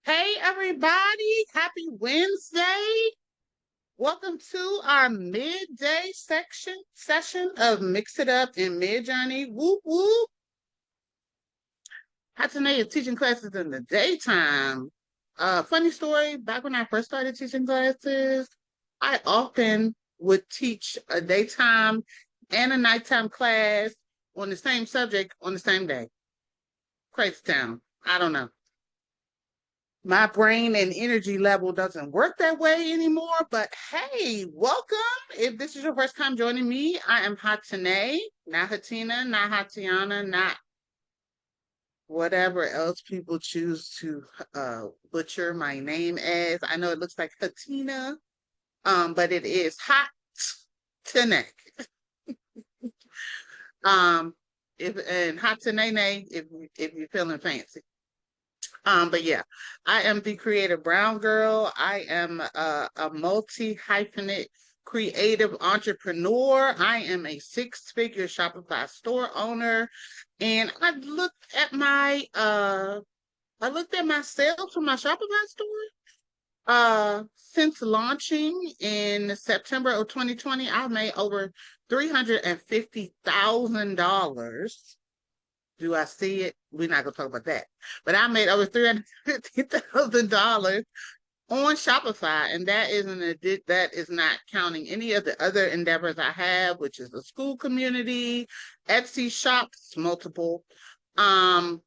Hey everybody, happy Wednesday. Welcome to our midday session of Mix It Up in MidJourney. Whoop whoop. Hatina is teaching classes in the daytime. Funny story, back when I first started teaching classes, I often would teach a daytime and a nighttime class on the same subject on the same day. Crazy town. I don't know. My brain and energy level doesn't work that way anymore. But hey, welcome. If this is your first time joining me, I am Hatina, not Hatina, not Hatiana, not whatever else people choose to butcher my name as. I know it looks like Hatina, but it is Hatina. Um, if and Hatinene if you're feeling fancy. But yeah, I am the creative brown girl. I am a multi-hyphenate creative entrepreneur. I am a six-figure Shopify store owner. And I looked at my sales from my Shopify store. Since launching in September of 2020, I've made over $350,000. Do I see it? We're not gonna talk about that. But I made over $350,000 on Shopify, and that is not counting any of the other endeavors I have, which is the school community, Etsy shops, multiple, um,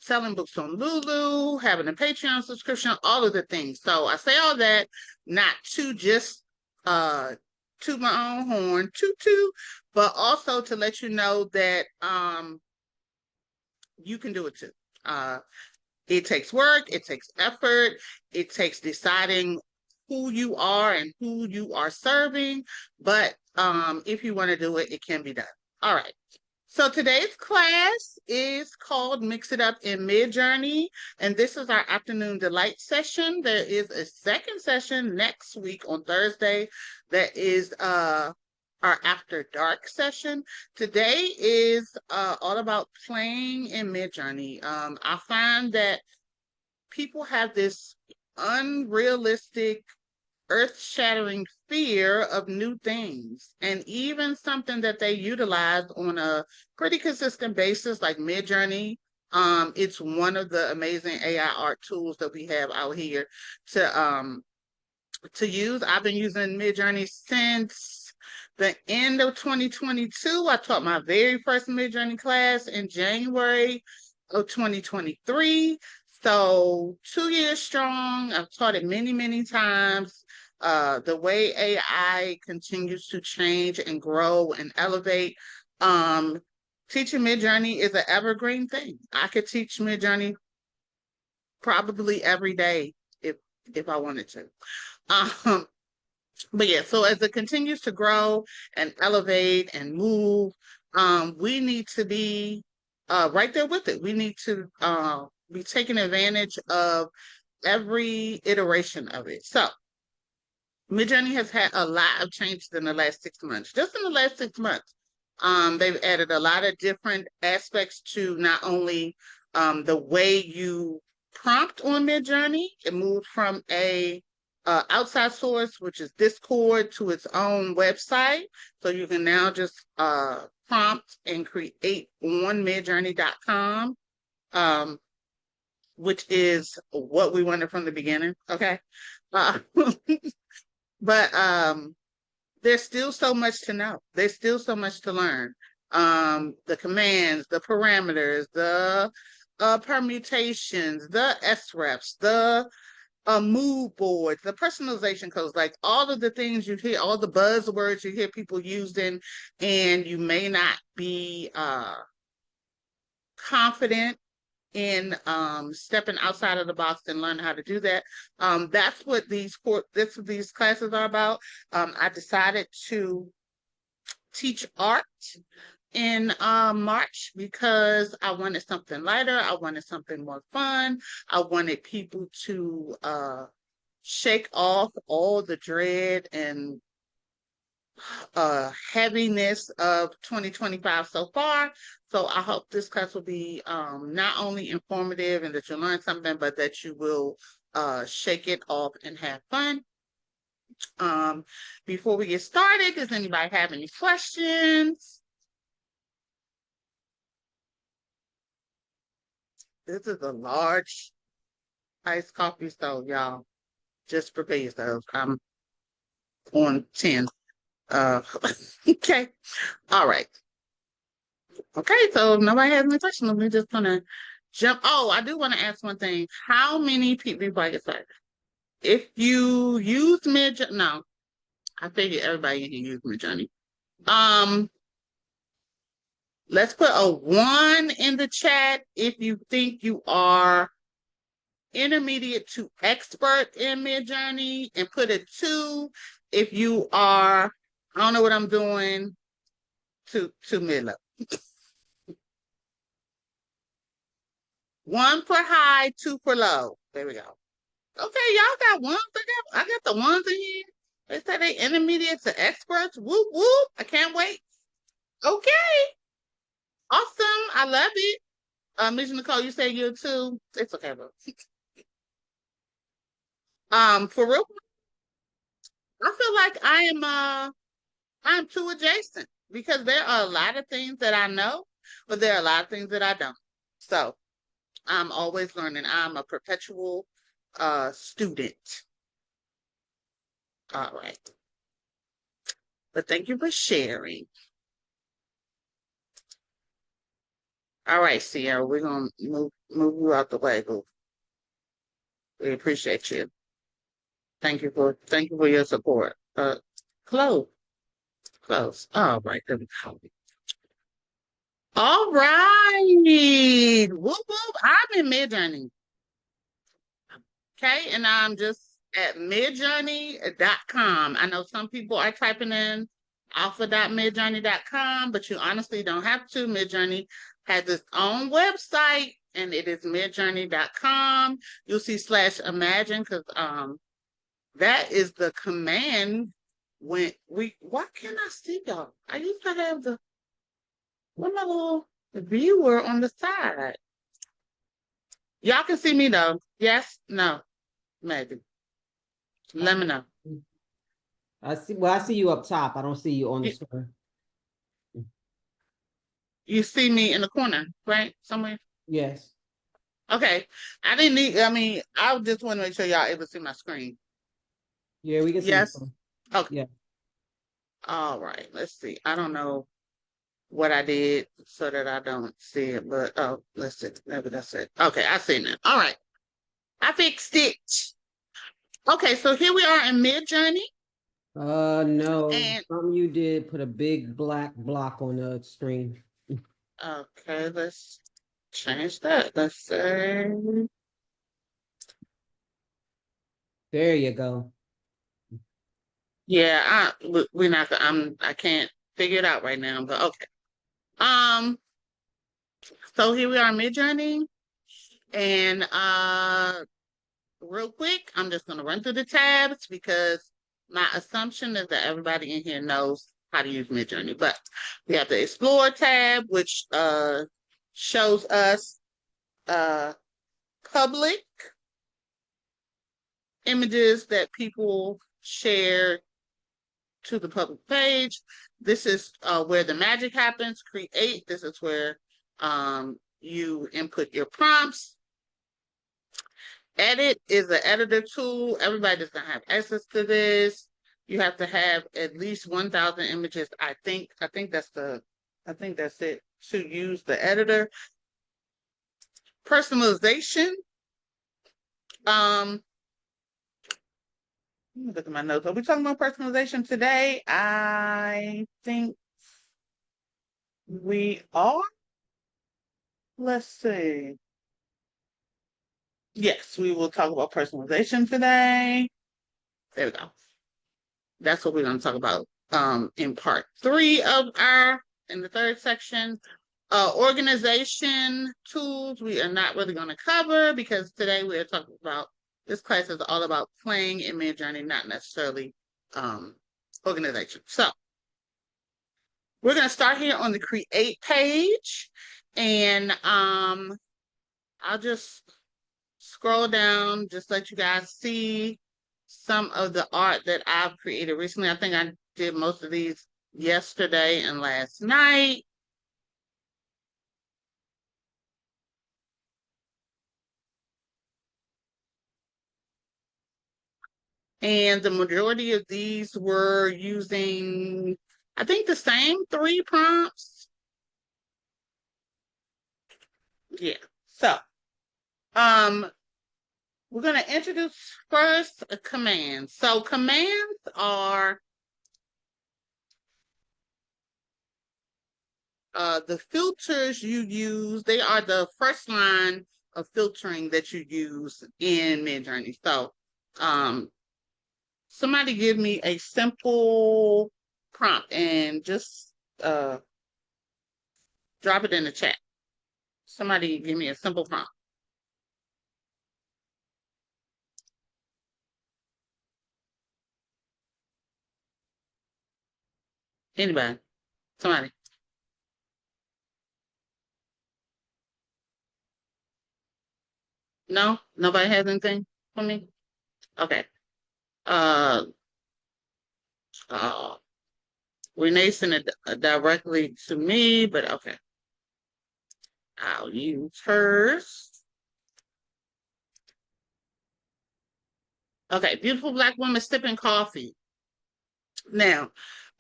selling books on Lulu, having a Patreon subscription, all of the things. So I say all that not to just toot my own horn, toot toot, but also to let you know that you can do it too. It takes work, it takes effort, it takes deciding who you are and who you are serving. But if you want to do it, it can be done. All right. So today's class is called Mix It Up in MidJourney, and this is our afternoon delight session. There is a second session next week on Thursday that is our after dark session. Today is all about playing in MidJourney. I find that people have this unrealistic, earth-shattering fear of new things, and even something that they utilize on a pretty consistent basis, like MidJourney. It's one of the amazing AI art tools that we have out here to use. I've been using MidJourney since the end of 2022. I taught my very first MidJourney class in January of 2023. So 2 years strong. I've taught it many, many times. The way AI continues to change and grow and elevate, teaching MidJourney is an evergreen thing. I could teach MidJourney probably every day if I wanted to. Um, but yeah, so as it continues to grow and elevate and move, we need to be right there with it. We need to be taking advantage of every iteration of it. So MidJourney has had a lot of changes in the last 6 months. Just in the last 6 months, they've added a lot of different aspects to not only the way you prompt on MidJourney. It moved from a outside source, which is Discord, to its own website. So you can now just prompt and create on midjourney.com, which is what we wanted from the beginning. Okay. But there's still so much to know. There's still so much to learn. The commands, the parameters, the permutations, the srefs, the mood boards, the personalization codes, like all of the things you hear, all the buzzwords you hear people using, and you may not be confident in stepping outside of the box and learning how to do that. That's what these classes are about. I decided to teach art in March because I wanted something lighter. I wanted something more fun. I wanted people to shake off all the dread and heaviness of 2025 so far. So I hope this class will be not only informative and that you learn something, but that you will shake it off and have fun. Before we get started, does anybody have any questions? This is a large iced coffee, so y'all just prepare yourselves. I'm on 10. Okay. All right. Okay, so if nobody has any questions, we're just gonna jump. Oh, I do want to ask one thing. How many people, before I get started, if you use MidJourney, no, I figured everybody in here use MidJourney. Let's put a 1 in the chat if you think you are intermediate to expert in MidJourney, and put a 2 if you are, I don't know what I'm doing, to mid-level. 1 for high, 2 for low. There we go. Okay, y'all got ones. I got the ones in here. They say they intermediate to experts. Whoop, whoop. I can't wait. Okay. Awesome. I love it. Ms. Nicole, you say you too. It's okay, bro. For real, I feel like I'm too adjacent because there are a lot of things that I know, but there are a lot of things that I don't. So I'm always learning. I'm a perpetual student. All right. But thank you for sharing. All right, Sierra, we're gonna move you out the way, boo. We appreciate you. Thank you for your support. Close. All right, there we go. All right. Whoop whoop. I'm in MidJourney. Okay, and I'm just at midjourney.com. I know some people are typing in alpha.midjourney.com, but you honestly don't have to. MidJourney has its own website, and it is midjourney.com. You'll see /imagine because that is the command when why can't I see y'all? I used to have the one little viewer on the side. Y'all can see me though. Yes? No? Maybe. Let me know. I see you up top. I don't see you on the screen. You see me in the corner, right? Somewhere? Yes. Okay. I just want to make sure y'all able to see my screen. Yeah, we can see. Yes? Okay. Yeah. All right. Let's see. I don't know what I did so that I don't see it, but let's see. Maybe that's it. Okay, I see it. All right. I fixed it. Okay, so here we are in MidJourney. No. And Something you did put a big black block on the screen. okay, let's change that. Let's say there you go. Yeah, we're not I can't figure it out right now, but okay. So here we are in MidJourney, and real quick, I'm just gonna run through the tabs because my assumption is that everybody in here knows how to use MidJourney. But we have the Explore tab, which shows us public images that people share to the public page. This is where the magic happens. Create. This is where you input your prompts. Edit is an editor tool. Everybody does not have access to this. You have to have at least 1,000 images. I think that's it to use the editor. Personalization. Let me look at my notes. Are we talking about personalization today? I think we are. Let's see. Yes, we will talk about personalization today. There we go. That's what we're going to talk about in part 3 of in the third section. Organization tools we are not really going to cover because today we are talking about, this class is all about playing in MidJourney, not necessarily organization. So We're going to start here on the create page, and I'll just scroll down, just let you guys see some of the art that I've created recently. I think I did most of these yesterday and last night. And the majority of these were using, I think, the same 3 prompts. Yeah. So, we're going to introduce first a command. So commands are the filters you use. They are the first line of filtering that you use in MidJourney. So somebody give me a simple prompt and just drop it in the chat. Somebody give me a simple prompt. Anybody? Somebody? No? Nobody has anything for me? Okay. Uh, uh Renee sent it directly to me, but okay. I'll use hers. Okay, beautiful black woman sipping coffee. Now,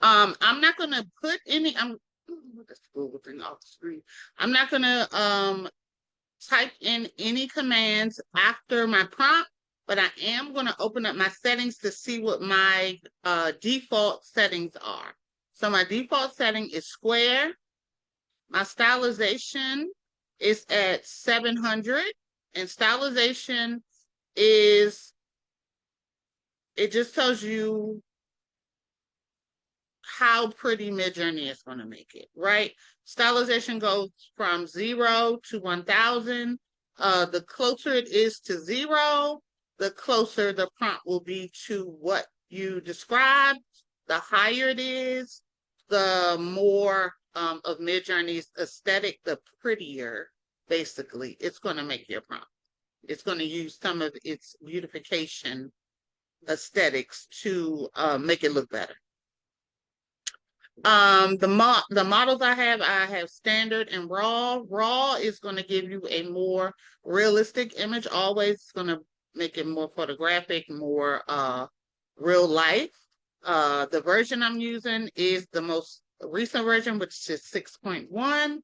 I'm not gonna put any. Let's Google thing off the screen. I'm not gonna type in any commands after my prompt, but I am gonna open up my settings to see what my default settings are. So my default setting is square. My stylization is at 700, and stylization is, it just tells you how pretty MidJourney is going to make it, right? Stylization goes from 0 to 1000. The closer it is to 0, the closer the prompt will be to what you described. The higher it is, the more of MidJourney's aesthetic, the prettier, basically, it's going to make your prompt. It's going to use some of its beautification aesthetics to make it look better. The models I have standard and raw. Raw is going to give you a more realistic image. Always going to make it more photographic, more real life. The version I'm using is the most recent version, which is 6.1.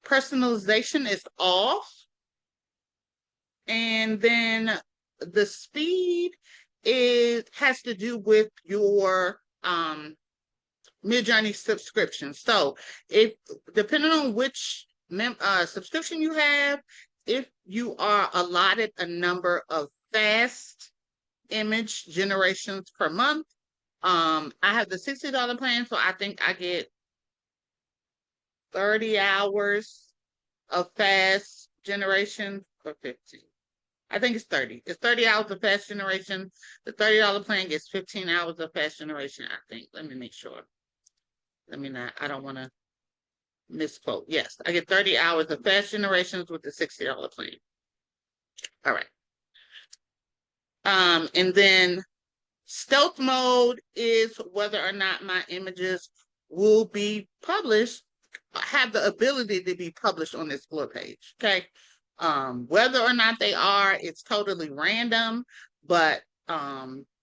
Personalization is off. And then the speed has to do with your MidJourney subscription. So if depending on which subscription you have, if you are allotted a number of fast image generations per month, I have the $60 plan, so I think I get 30 hours of fast generation for 15. I think it's 30. It's 30 hours of fast generation. The $30 plan gets 15 hours of fast generation, I think. Let me make sure. I don't want to misquote. Yes, I get 30 hours of fast generations with the $60 plan. All right. And then stealth mode is whether or not my images will be published, have the ability to be published on this Explore page. Okay. Whether or not they are, it's totally random. But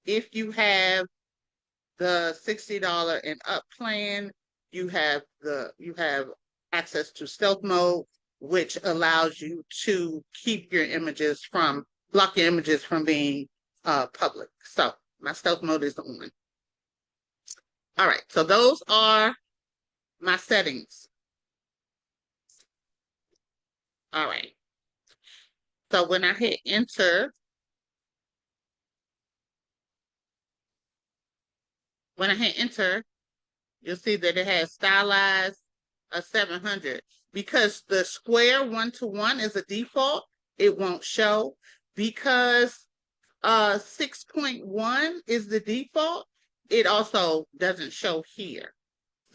if you have the $60 and up plan, you have access to stealth mode, which allows you to keep your images block your images from being public. So my stealth mode is on. All right, so those are my settings. All right. So when I hit enter, you'll see that it has stylized a 700. Because the square 1-to-1 is a default, it won't show. Because 6.1 is the default, it also doesn't show here.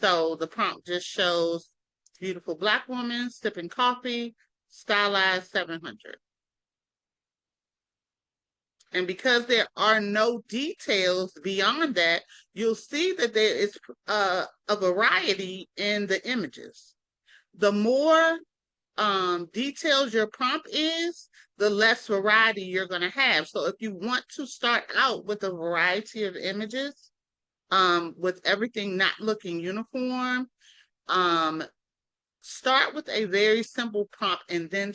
So the prompt just shows beautiful Black woman sipping coffee, stylized 700. And because there are no details beyond that, you'll see that there is a variety in the images. The more details your prompt is, the less variety you're going to have. So if you want to start out with a variety of images, with everything not looking uniform, start with a very simple prompt and then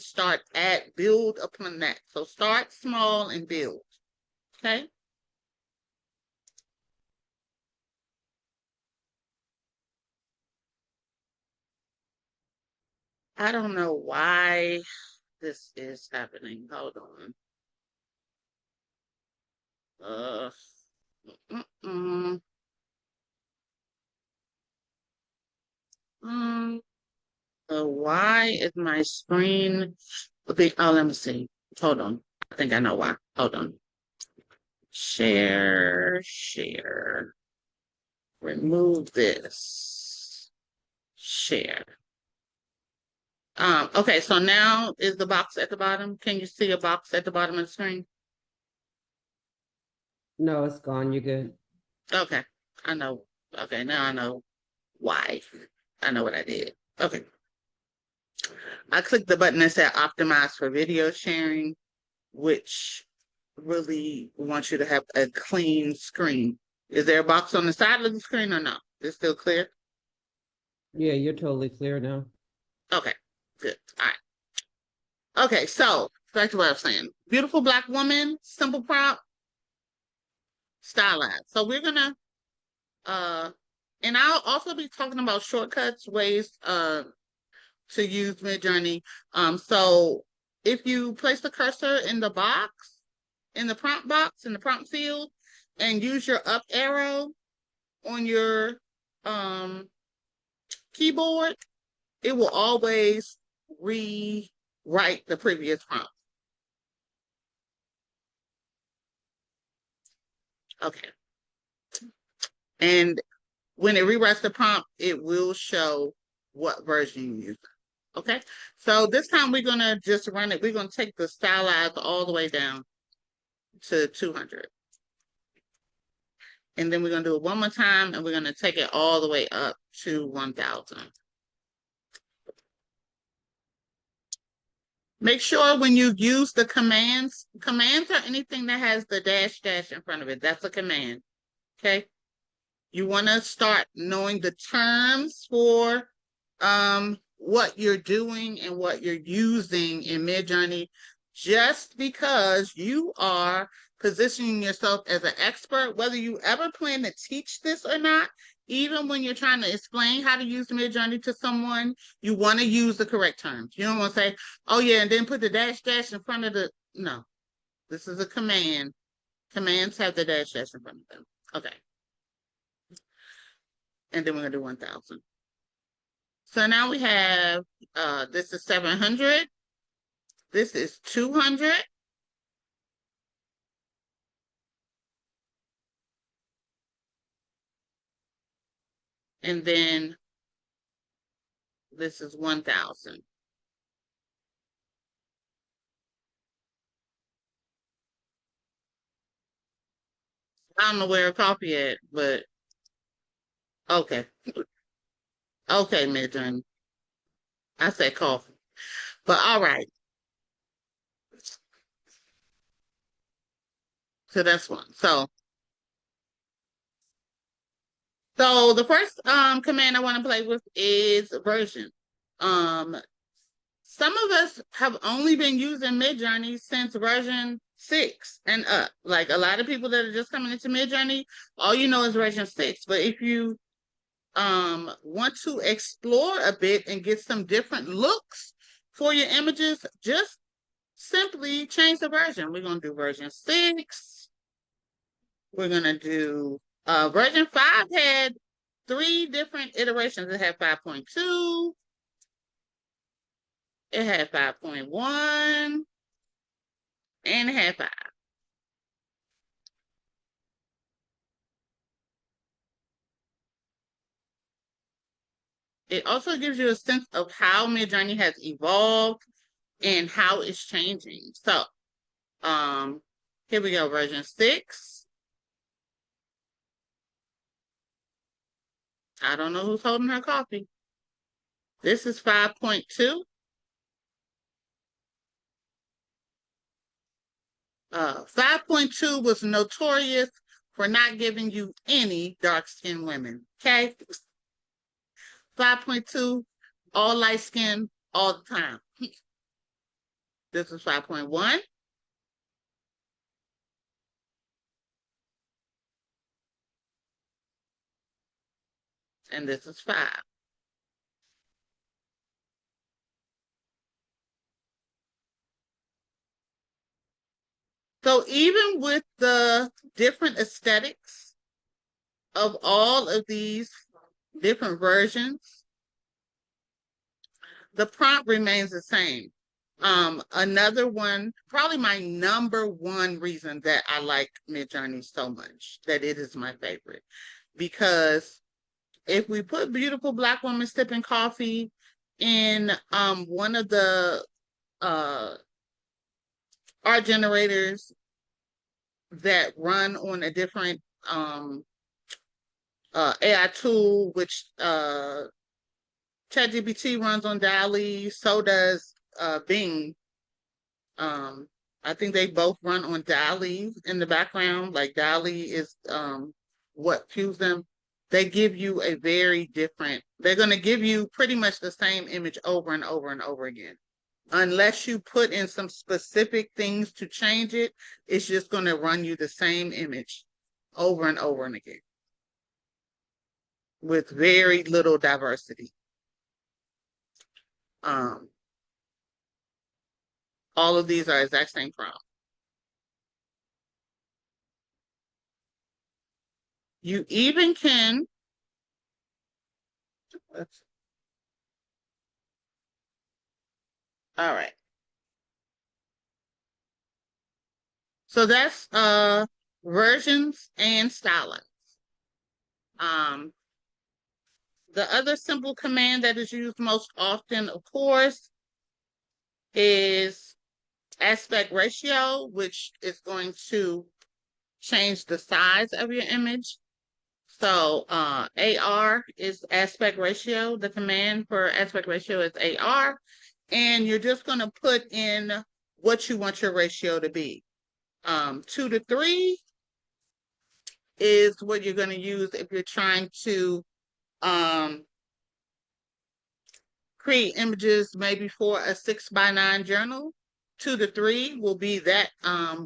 build upon that. So start small and build. Okay. I don't know why this is happening. Hold on. Uh, mm, mm, mm. Why is my screen big? Oh, let me see. Hold on. I think I know why. Hold on. Share, share. Remove this. Share. Okay, so now is the box at the bottom? Can you see a box at the bottom of the screen? No, it's gone. You're good. Okay, I know. Okay, now I know why. I know what I did. Okay. I clicked the button that said optimize for video sharing, which really wants you to have a clean screen. Is there a box on the side of the screen or no? It's still clear? Yeah, you're totally clear now. Okay, good. All right. Okay, so back to what I was saying. Beautiful Black woman, simple prompt, stylized. So we're gonna and I'll also be talking about shortcuts, ways to use MidJourney. So if you place the cursor in the box, in the prompt field, and use your up arrow on your keyboard, it will always rewrite the previous prompt. Okay. And when it rewrites the prompt, it will show what version you use. Okay. So this time we're going to just run it. We're going to take the stylize all the way down to 200. And then we're going to do it one more time, and we're going to take it all the way up to 1000. Make sure when you use the commands are anything that has the dash in front of it. That's a command. Okay. You want to start knowing the terms for what you're doing and what you're using in MidJourney, just because you are positioning yourself as an expert, whether you ever plan to teach this or not. Even when you're trying to explain how to use MidJourney to someone, you want to use the correct terms. You don't want to say, oh yeah, and then put the dash in front of the, no, this is a command. Commands have the dash in front of them. Okay. And then we're going to do 1000. So now we have, this is 700. This is 200. And then this is 1000. I don't know where a coffee at, but okay. Okay, MidJourney. I said coffee. But all right. So that's one. So the first command I want to play with is version. Um some of us have only been using MidJourney since version 6 and up. Like a lot of people that are just coming into MidJourney, all you know is version 6. But if you want to explore a bit and get some different looks for your images, just simply change the version. We're going to do version 6. We're going to do version 5 had 3 different iterations. It had 5.2. It had 5.1. And it had 5. it also gives you a sense of how MidJourney has evolved and how it's changing. So, here we go, version 6. I don't know who's holding her coffee. This is 5.2. 5.2 was notorious for not giving you any dark-skinned women, okay? 5.2, all light-skinned all the time. This is 5.1. And this is 5. So even with the different aesthetics of all of these different versions, the prompt remains the same. Another one, probably my number one reason that I like MidJourney so much, that it is my favorite, because if we put beautiful Black woman sipping coffee in one of the art generators that run on a different AI tool, which ChatGPT runs on DALL-E, so does Bing. I think they both run on DALL-E in the background. Like DALL-E is what fuels them. They give you a very different, they're going to give you pretty much the same image over and over and over again. Unless you put in some specific things to change it, it's just going to run you the same image over and over and again with very little diversity. All of these are exact same prompt. You even can, all right. So that's versions and stylize. The other simple command that is used most often, of course, is aspect ratio, which is going to change the size of your image. So AR is aspect ratio. The command for aspect ratio is AR. And you're just going to put in what you want your ratio to be. 2:3 is what you're going to use if you're trying to create images maybe for a 6x9 journal. 2:3 will be that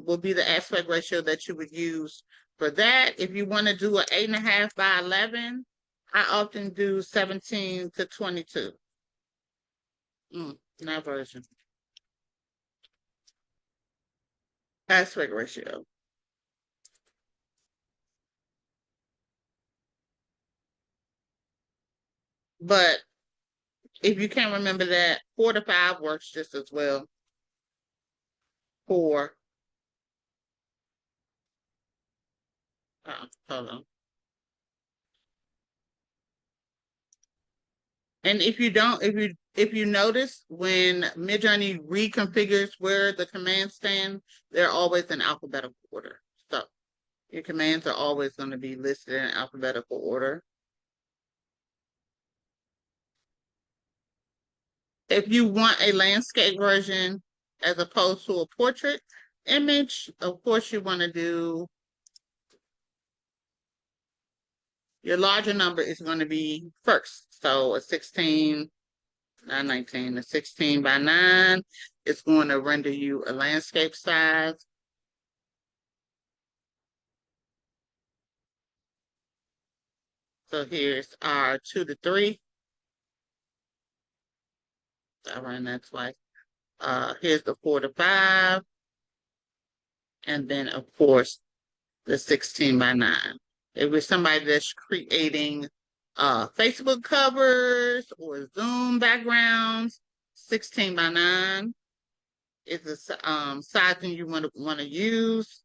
will be the aspect ratio that you would use for that. If you want to do an 8.5x11, I often do 17:22. That version. Aspect ratio. But if you can't remember that, 4:5 works just as well. 4. Hold on. And if you notice when MidJourney reconfigures where the commands stand, they're always in alphabetical order. So your commands are always going to be listed in alphabetical order. If you want a landscape version as opposed to a portrait image, of course you want to do, your larger number is going to be first. So a 16, not 19, a 16x9 is going to render you a landscape size. So here's our 2:3. I ran that twice. Here's the 4:5. And then, of course, the 16x9. If it's somebody that's creating Facebook covers or Zoom backgrounds, 16x9 is the sizing you want to use.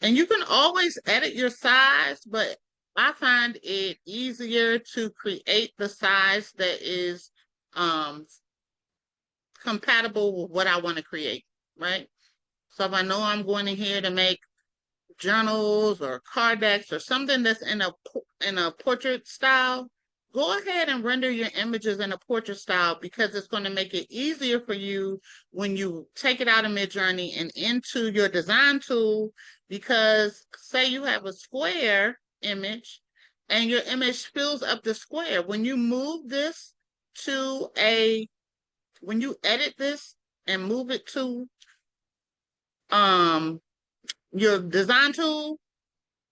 And you can always edit your size, but I find it easier to create the size that is compatible with what I want to create, right? So if I know I'm going in here to make journals or card decks or something that's in a portrait style, go ahead and render your images in a portrait style, because it's going to make it easier for you when you take it out of MidJourney and into your design tool. Because say you have a square image and your image fills up the square, when you move this to when you edit this and move it to your design tool,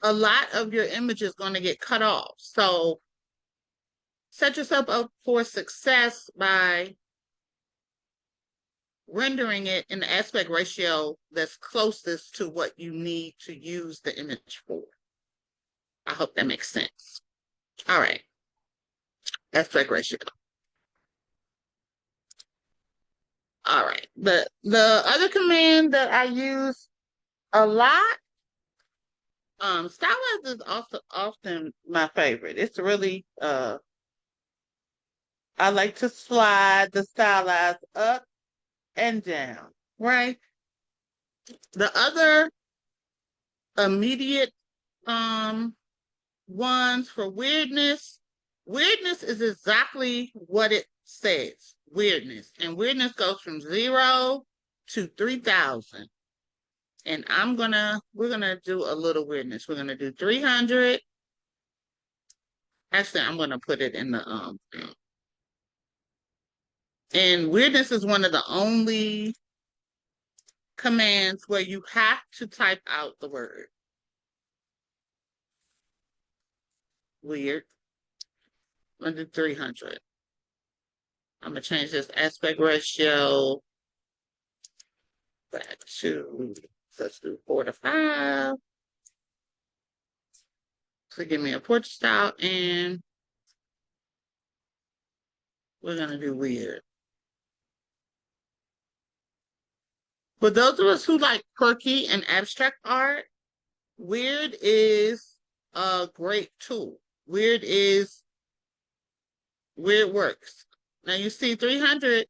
a lot of your image is going to get cut off. So set yourself up for success by rendering it in the aspect ratio that's closest to what you need to use the image for. I hope that makes sense. All right. Aspect ratio. All right. The other command that I use a lot, stylize is also often my favorite. It's really I like to slide the stylize up and down, right? The other immediate ones for weirdness. Weirdness is exactly what it says, weirdness. And weirdness goes from 0 to 3,000. And we're gonna do a little weirdness. We're gonna do 300. Actually, I'm gonna put it in the and weirdness is one of the only commands where you have to type out the word weird. I'm gonna do 300. I'm gonna change this aspect ratio back to, let's do 4 to 5. So give me a portrait style, and we're gonna do weird. For those of us who like quirky and abstract art, weird is a great tool. Weird works. Now you see 300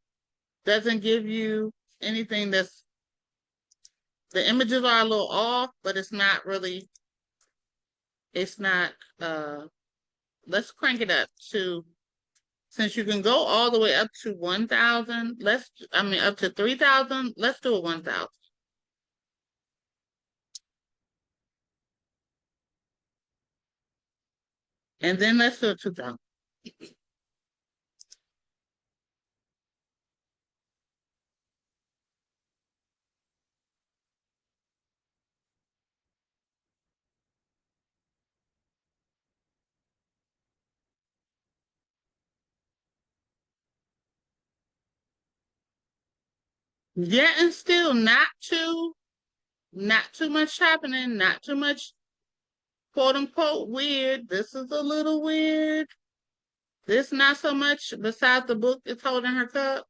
doesn't give you anything that's, the images are a little off, but it's not really, it's not, let's crank it up to, since you can go all the way up to 1,000, up to 3,000, let's do a 1,000. And then let's do a 2,000. Yeah, and still not too much happening, not too much quote unquote weird. This is a little weird. This not so much, besides the book is holding her cup.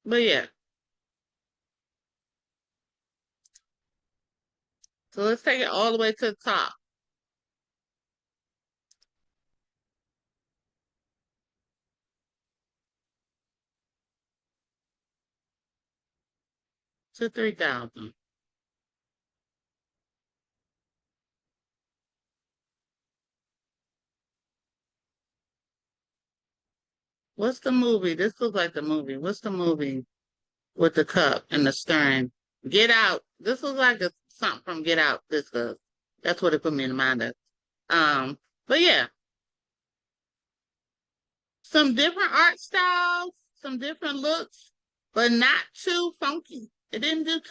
But yeah. So let's take it all the way to the top. To 3,000. What's the movie? This looks like the movie. What's the movie with the cup and the stern? Get Out. This looks like something from Get Out. That's what it put me in mind of. But yeah, some different art styles, some different looks, but not too funky. It didn't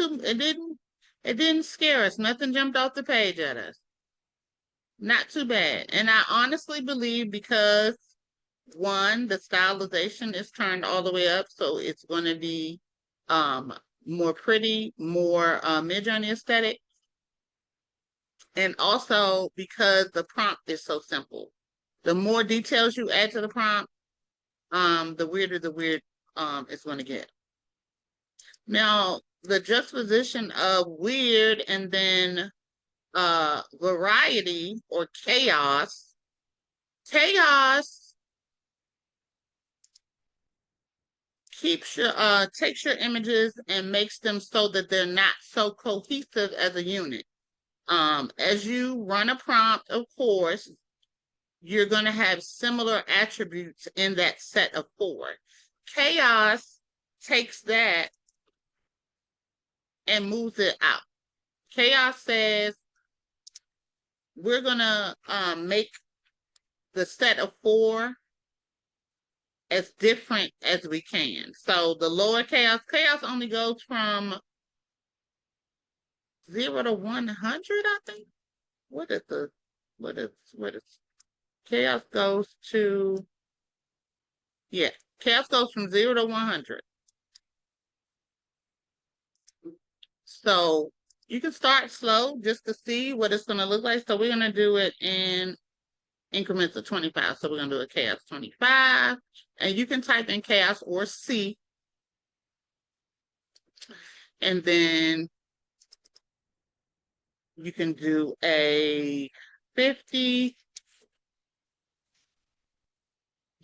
scare us. Nothing jumped off the page at us. Not too bad. And I honestly believe, because one, the stylization is turned all the way up, so it's going to be more pretty, more MidJourney aesthetic. And also because the prompt is so simple. The more details you add to the prompt, the weirder the weird is going to get. Now, the juxtaposition of weird and then variety or chaos. Chaos keeps your takes your images and makes them so that they're not so cohesive as a unit. As you run a prompt, of course, you're going to have similar attributes in that set of 4. Chaos takes that and moves it out. Chaos says, we're going to make the set of 4 as different as we can. So the lower chaos only goes from 0 to 100, I think. What is chaos goes to, yeah, chaos goes from 0 to 100. So you can start slow just to see what it's going to look like. So we're going to do it in increments of 25. So we're going to do a chaos 25. And you can type in chaos or C. And then you can do a 50.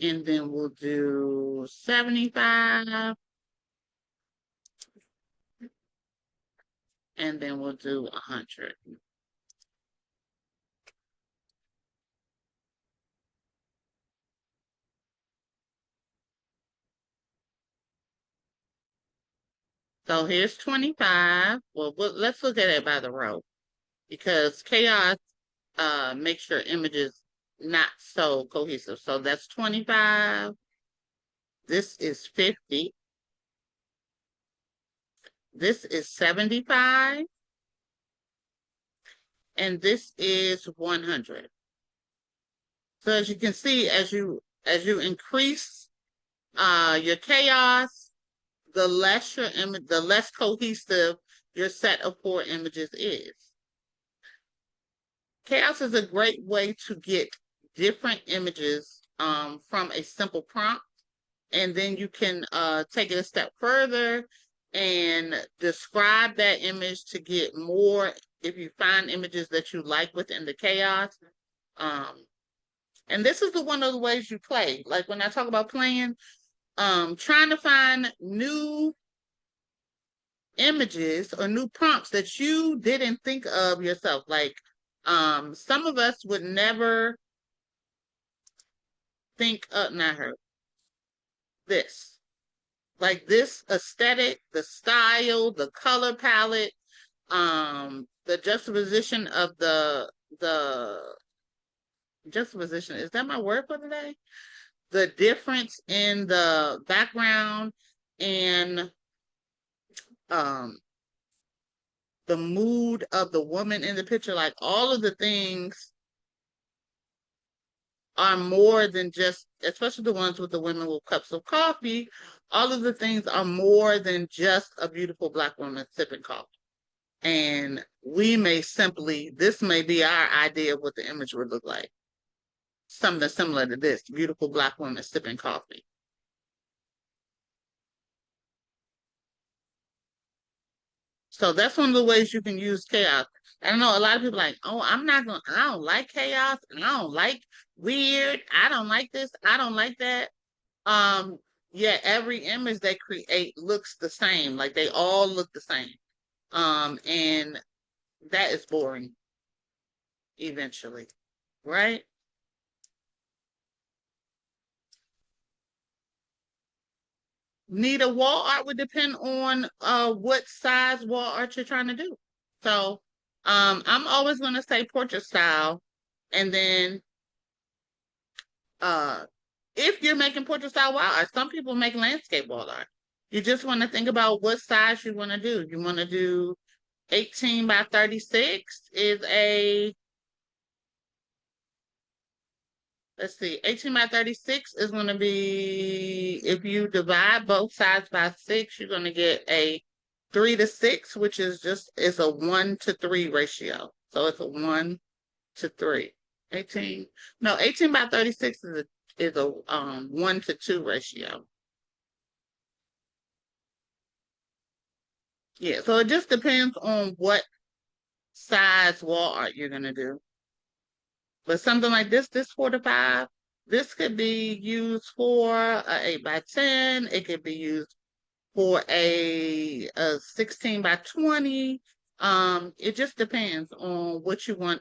And then we'll do 75. And then we'll do 100. So here's 25. Well, let's look at it by the row, because chaos makes your images not so cohesive. So that's 25. This is 50. This is 75. And this is 100. So as you can see, as you increase your chaos, the less your image, the less cohesive your set of 4 images is. Chaos is a great way to get different images from a simple prompt, and then you can take it a step further and describe that image to get more if you find images that you like within the chaos. And this is one of the ways you play. Like when I talk about playing, trying to find new images or new prompts that you didn't think of yourself. Like some of us would never think of, not her, this. Like this aesthetic, the style, the color palette, the juxtaposition of the juxtaposition, is that my word for today? The difference in the background and the mood of the woman in the picture, like all of the things are more than just, especially the ones with the women with cups of coffee, all of the things are more than just a beautiful Black woman sipping coffee. And we may simply, this may be our idea of what the image would look like. Something similar to this, beautiful Black woman sipping coffee. So that's one of the ways you can use chaos. I know a lot of people are like, oh, I don't like chaos. I don't like weird. I don't like this. I don't like that. Yeah, every image they create looks the same. Like they all look the same. And that is boring eventually, right? Need a wall art would depend on what size wall art you're trying to do. So I'm always going to say portrait style. And then if you're making portrait style wall art, some people make landscape wall art. You just want to think about what size you want to do. You want to do 18 by 36 is a, let's see, 18 by 36 is going to be, if you divide both sides by 6, you're going to get a 3 to 6, which is it's a 1 to 3 ratio. So it's a 1 to 3. 18 by 36 is a 1 to 2 ratio. Yeah, so it just depends on what size wall art you're gonna do. But something like this 4 to 5, this could be used for a 8 by 10. It could be used for a 16 by 20. It just depends on what you want,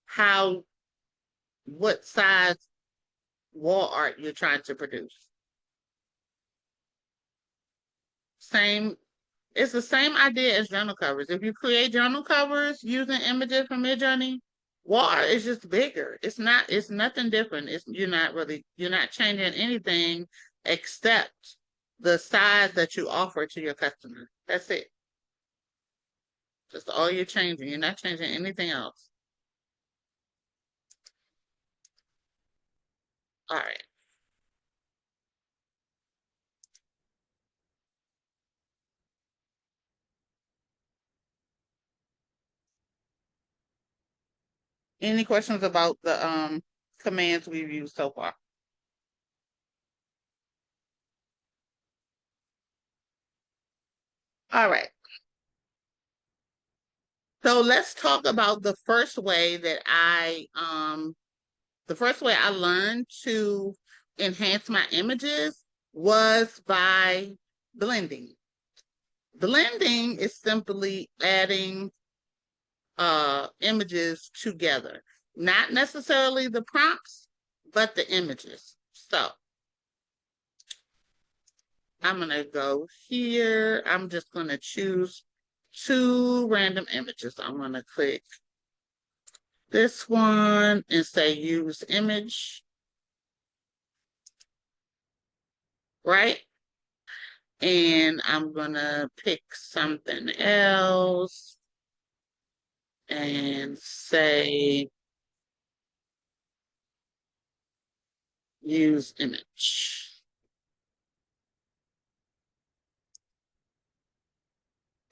how, what size wall art you're trying to produce. Same, it's the same idea as journal covers. If you create journal covers using images from MidJourney, wall art is just bigger. It's nothing different. You're not changing anything except the size that you offer to your customer. That's it. That's all you're changing. You're not changing anything else. All right. Any questions about the commands we've used so far? All right. So let's talk about the first way I learned to enhance my images was by blending. Blending is simply adding images together, not necessarily the prompts, but the images. So I'm going to go here. I'm just going to choose 2 random images. I'm going to click this one and say use image, right? And I'm going to pick something else and say use image.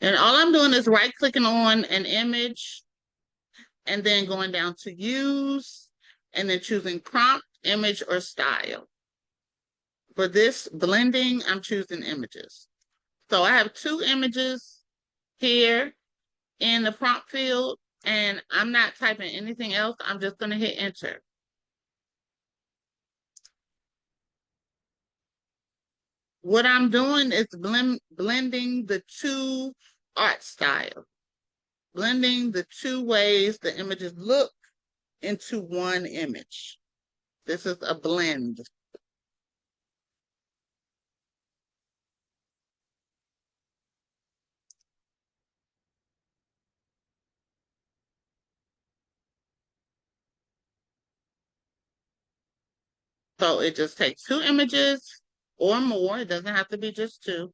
And all I'm doing is right clicking on an image and then going down to use and then choosing prompt, image, or style. For this blending, I'm choosing images. So I have 2 images here in the prompt field, and I'm not typing anything else. I'm just going to hit enter. What I'm doing is blending the 2 art styles, blending the 2 ways the images look into one image. This is a blend. So it just takes 2 images or more. It doesn't have to be just 2.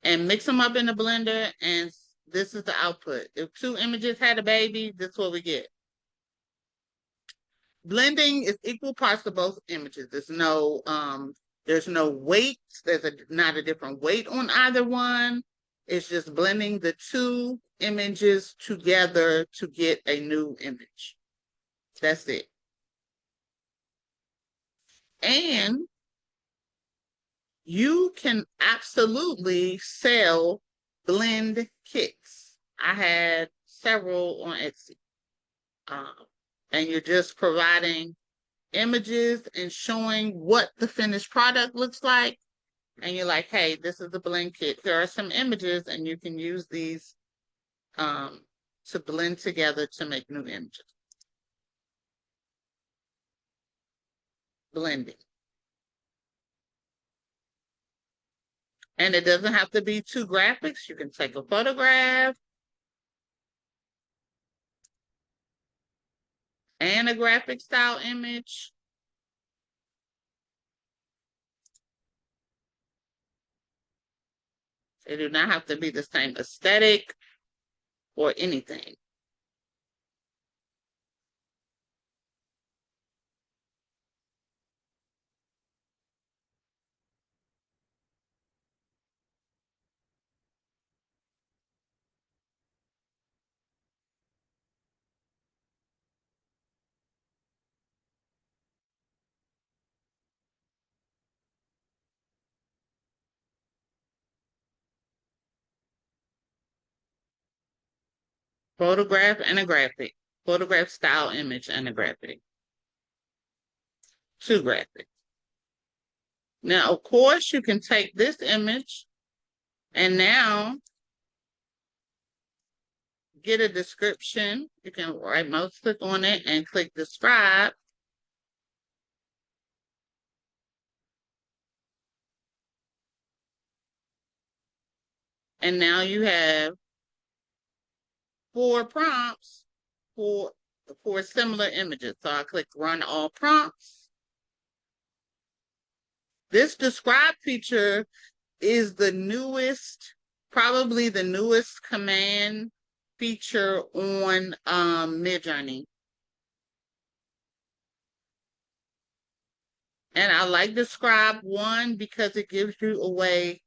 And mix them up in the blender, and this is the output. If 2 images had a baby, this is what we get. Blending is equal parts of both images. There's no weight. Not a different weight on either one. It's just blending the 2 images together to get a new image. That's it. And you can absolutely sell blend kits. I had several on Etsy. Um, and you're just providing images and showing what the finished product looks like. And you're like, hey, this is the blend kit. There are some images, and you can use these to blend together to make new images. Blending. And it doesn't have to be 2 graphics. You can take a photograph and a graphic style image. They do not have to be the same aesthetic or anything. photograph and a graphic. Photograph, style, image, and a graphic. 2 graphics. Now, of course, you can take this image and now get a description. You can right mouse click on it and click describe. And now you have 4 prompts for similar images. So I click run all prompts. This describe feature is the newest, probably the newest command feature on MidJourney. And I like describe one because it gives you a way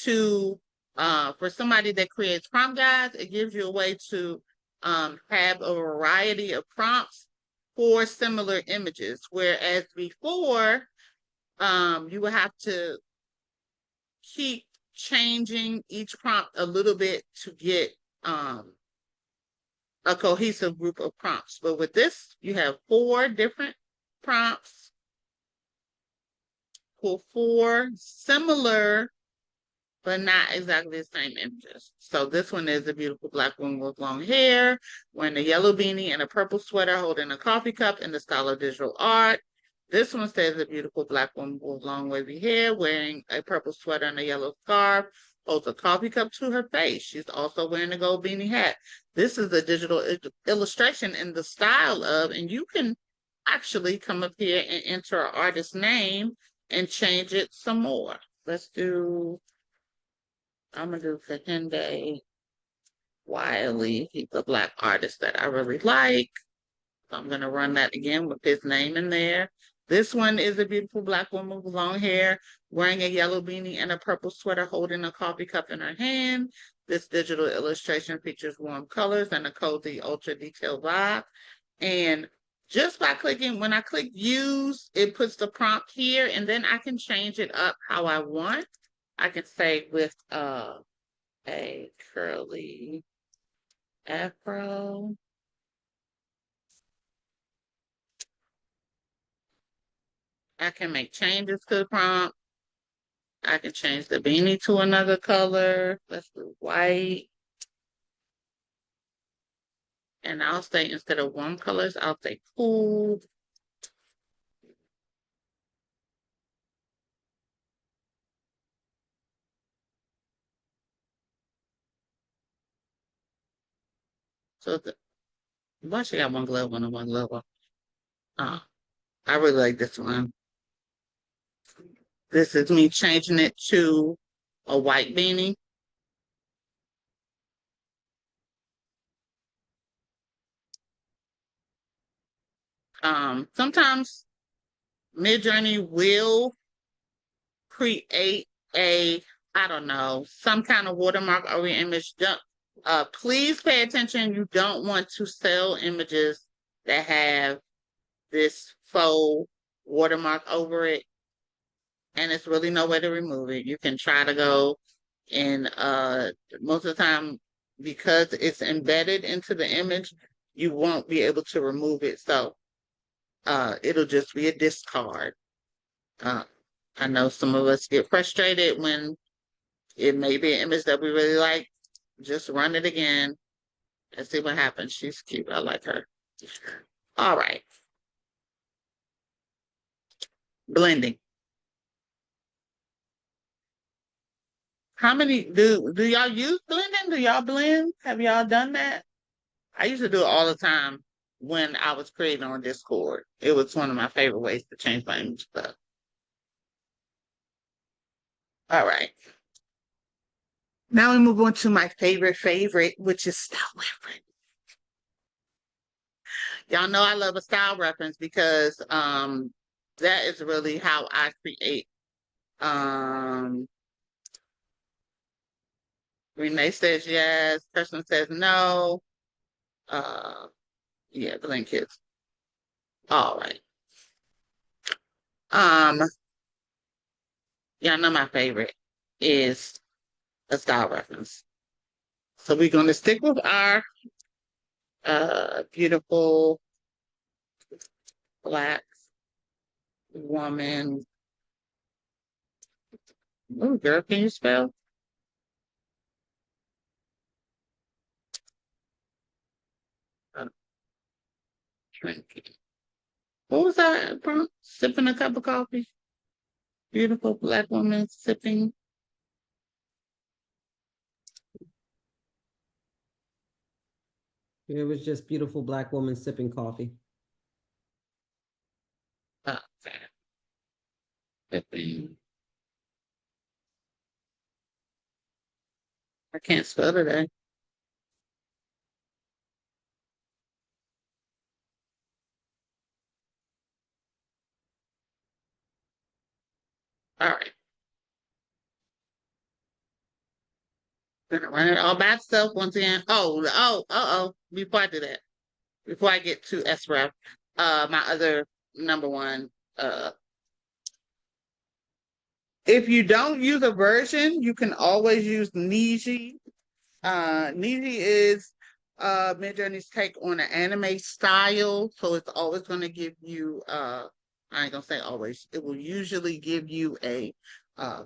to, for somebody that creates prompt guides, it gives you a way to have a variety of prompts for similar images. Whereas before, you would have to keep changing each prompt a little bit to get a cohesive group of prompts. But with this, you have 4 different prompts for 4 similar but not exactly the same images. So this one is a beautiful black woman with long hair, wearing a yellow beanie and a purple sweater, holding a coffee cup in the style of digital art. This one says a beautiful black woman with long wavy hair, wearing a purple sweater and a yellow scarf, holds a coffee cup to her face. She's also wearing a gold beanie hat. This is a digital illustration in the style of, and you can actually come up here and enter an artist's name and change it some more. Let's do, I'm going to do Kahinde Wiley. He's a black artist that I really like. So I'm going to run that again with his name in there. This one is a beautiful black woman with long hair, wearing a yellow beanie and a purple sweater, holding a coffee cup in her hand. This digital illustration features warm colors and a cozy, ultra detailed vibe. And just by clicking, when I click use, it puts the prompt here, and then I can change it up how I want. I can say with a curly afro. I can make changes to the prompt. I can change the beanie to another color. Let's do white. And I'll say instead of warm colors, I'll say cool. So why she got one glove on and one glove on? I really like this one. This is me changing it to a white beanie. Sometimes MidJourney will create I don't know, some kind of watermark over your image. Please pay attention. You don't want to sell images that have this faux watermark over it, and it's really no way to remove it. You can try to go and most of the time, because it's embedded into the image, you won't be able to remove it. So it'll just be a discard. I know some of us get frustrated when it may be an image that we really like. Just run it again and see what happens. She's cute. I like her. All right. Blending. How many do y'all use blending? Do y'all blend? Have y'all done that? I used to do it all the time when I was creating on Discord. It was one of my favorite ways to change my image stuff. All right. Now we move on to my favorite, which is style reference. Y'all know I love a style reference because that is really how I create. Renee says yes. Person says no. Yeah, the link is. All right. Y'all know my favorite is a style reference. So we're going to stick with our beautiful black woman. Oh, girl, can you spell? Drinking. What was that prompt? Sipping a cup of coffee. Beautiful black woman sipping. It was just beautiful black woman sipping coffee. Okay. Sipping. I can't spell today. All right. Gonna run it all by itself once again. Before I do that, before I get to sref, my other number one, if you don't use a version, you can always use Niji. Niji is MidJourney's take on an anime style, so it's always going to give you I ain't gonna say always. It will usually give you a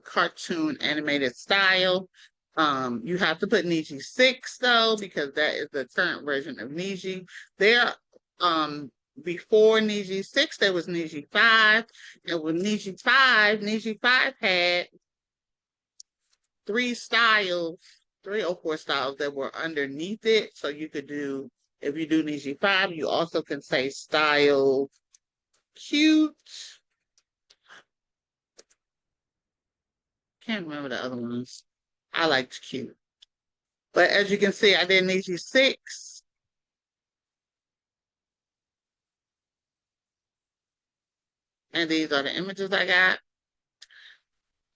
cartoon animated style. You have to put Niji 6 though, because that is the current version of Niji. There, before Niji 6, there was Niji 5. And with Niji 5 had 3 or 4 styles that were underneath it. So you could do, if you do Niji 5, you also can say style cute. Can't remember the other ones. I liked cute. But as you can see, I did Niji 6. And these are the images I got.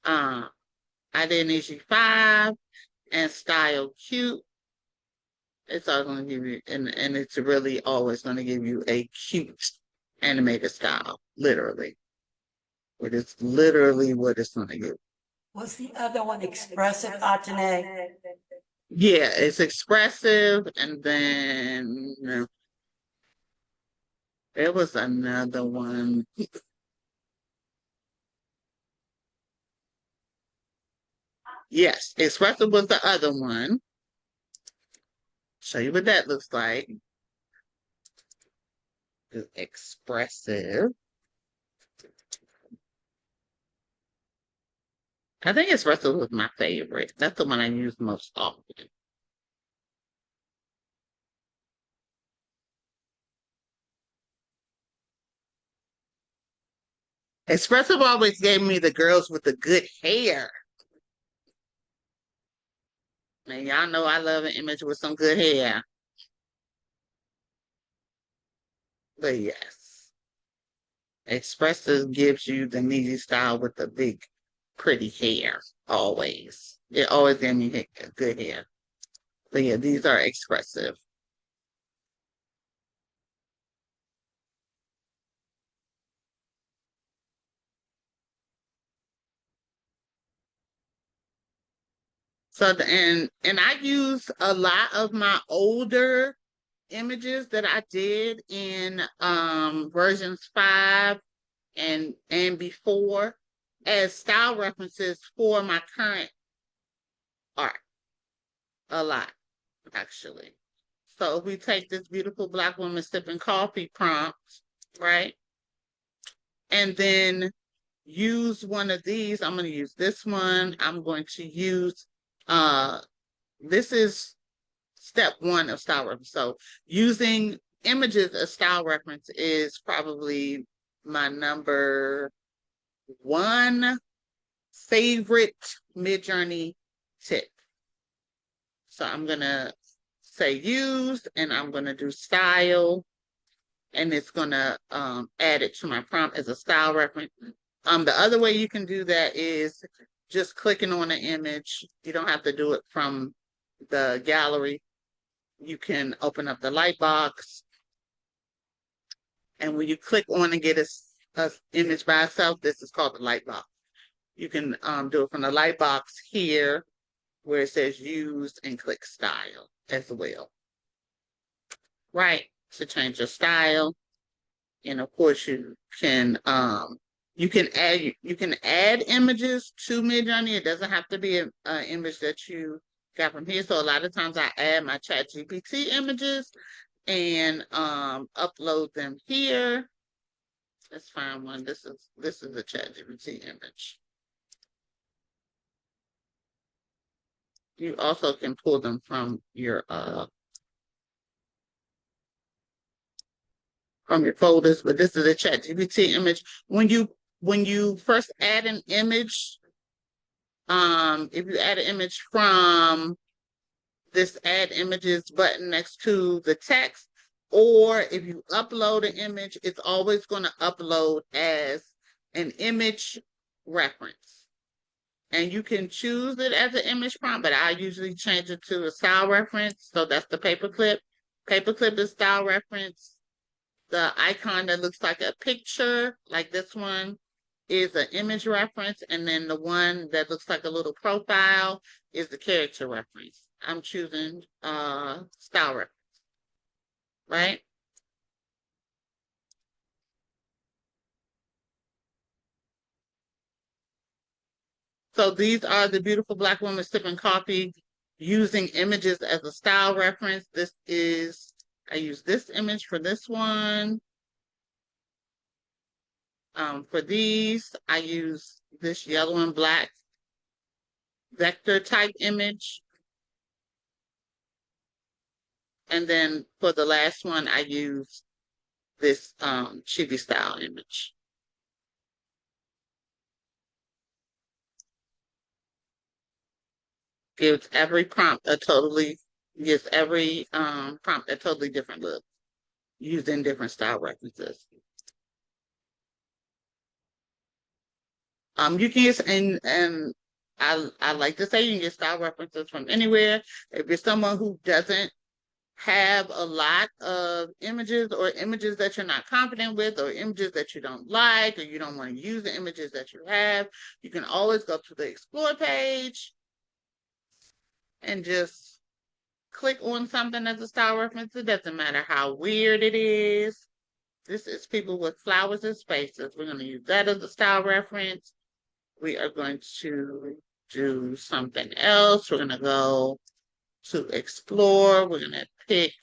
I did Niji 5 and style cute. It's all going to give you, and it's really always going to give you a cute animated style, literally. It is literally what it's going to give. Was the other one expressive, Hatina? Yeah, it's expressive, and then there was another one. Yes, expressive was the other one. Show you what that looks like. It's expressive. I think expressive was my favorite. That's the one I use most often. Expressive always gave me the girls with the good hair. And y'all know I love an image with some good hair. But yes, expressive gives you the needy style with the big, pretty hair. Always. It always gave me good hair. But yeah, these are expressive. So and I use a lot of my older images that I did in versions 5 and before as style references for my current art. A lot, actually. So if we take this beautiful black woman sipping coffee prompt, right? And then use one of these. I'm going to use this one. I'm going to use this is step 1 of style reference. So using images as style reference is probably my number 1 favorite MidJourney tip. So I'm going to say used, and I'm going to do style, and it's going to add it to my prompt as a style reference. The other way you can do that is just clicking on an image. You don't have to do it from the gallery. You can open up the light box, and when you click on and get a image by itself, this is called the light box. You can do it from the light box here where it says used and click style as well. right, to change your style. And of course you can add images to MidJourney. It doesn't have to be an image that you got from here. So a lot of times I add my ChatGPT images and upload them here. Let's find one. This is a ChatGPT image. You also can pull them from your folders, but this is a ChatGPT image. When you first add an image, if you add an image from this add images button next to the text, or if you upload an image, it's always going to upload as an image reference. And you can choose it as an image prompt, but I usually change it to a style reference. So that's the paperclip. Paperclip is style reference. The icon that looks like a picture, like this one, is an image reference. And then the one that looks like a little profile is the character reference. I'm choosing style reference, right? So these are the beautiful Black women sipping coffee using images as a style reference. I use this image for this one. For these, I use this yellow and black vector type image. And then for the last one, I use this chibi style image. Gives every prompt a totally different look using different style references. You can use, and I like to say you can get style references from anywhere. If you're someone who doesn't have a lot of images, or images that you're not confident with, or images that you don't like, or you don't want to use the images that you have, you can always go to the explore page and just click on something as a style reference. It doesn't matter how weird it is. This is people with flowers and spaces. We're going to use that as a style reference. We are going to do something else. We're going to go to explore. We're going to pick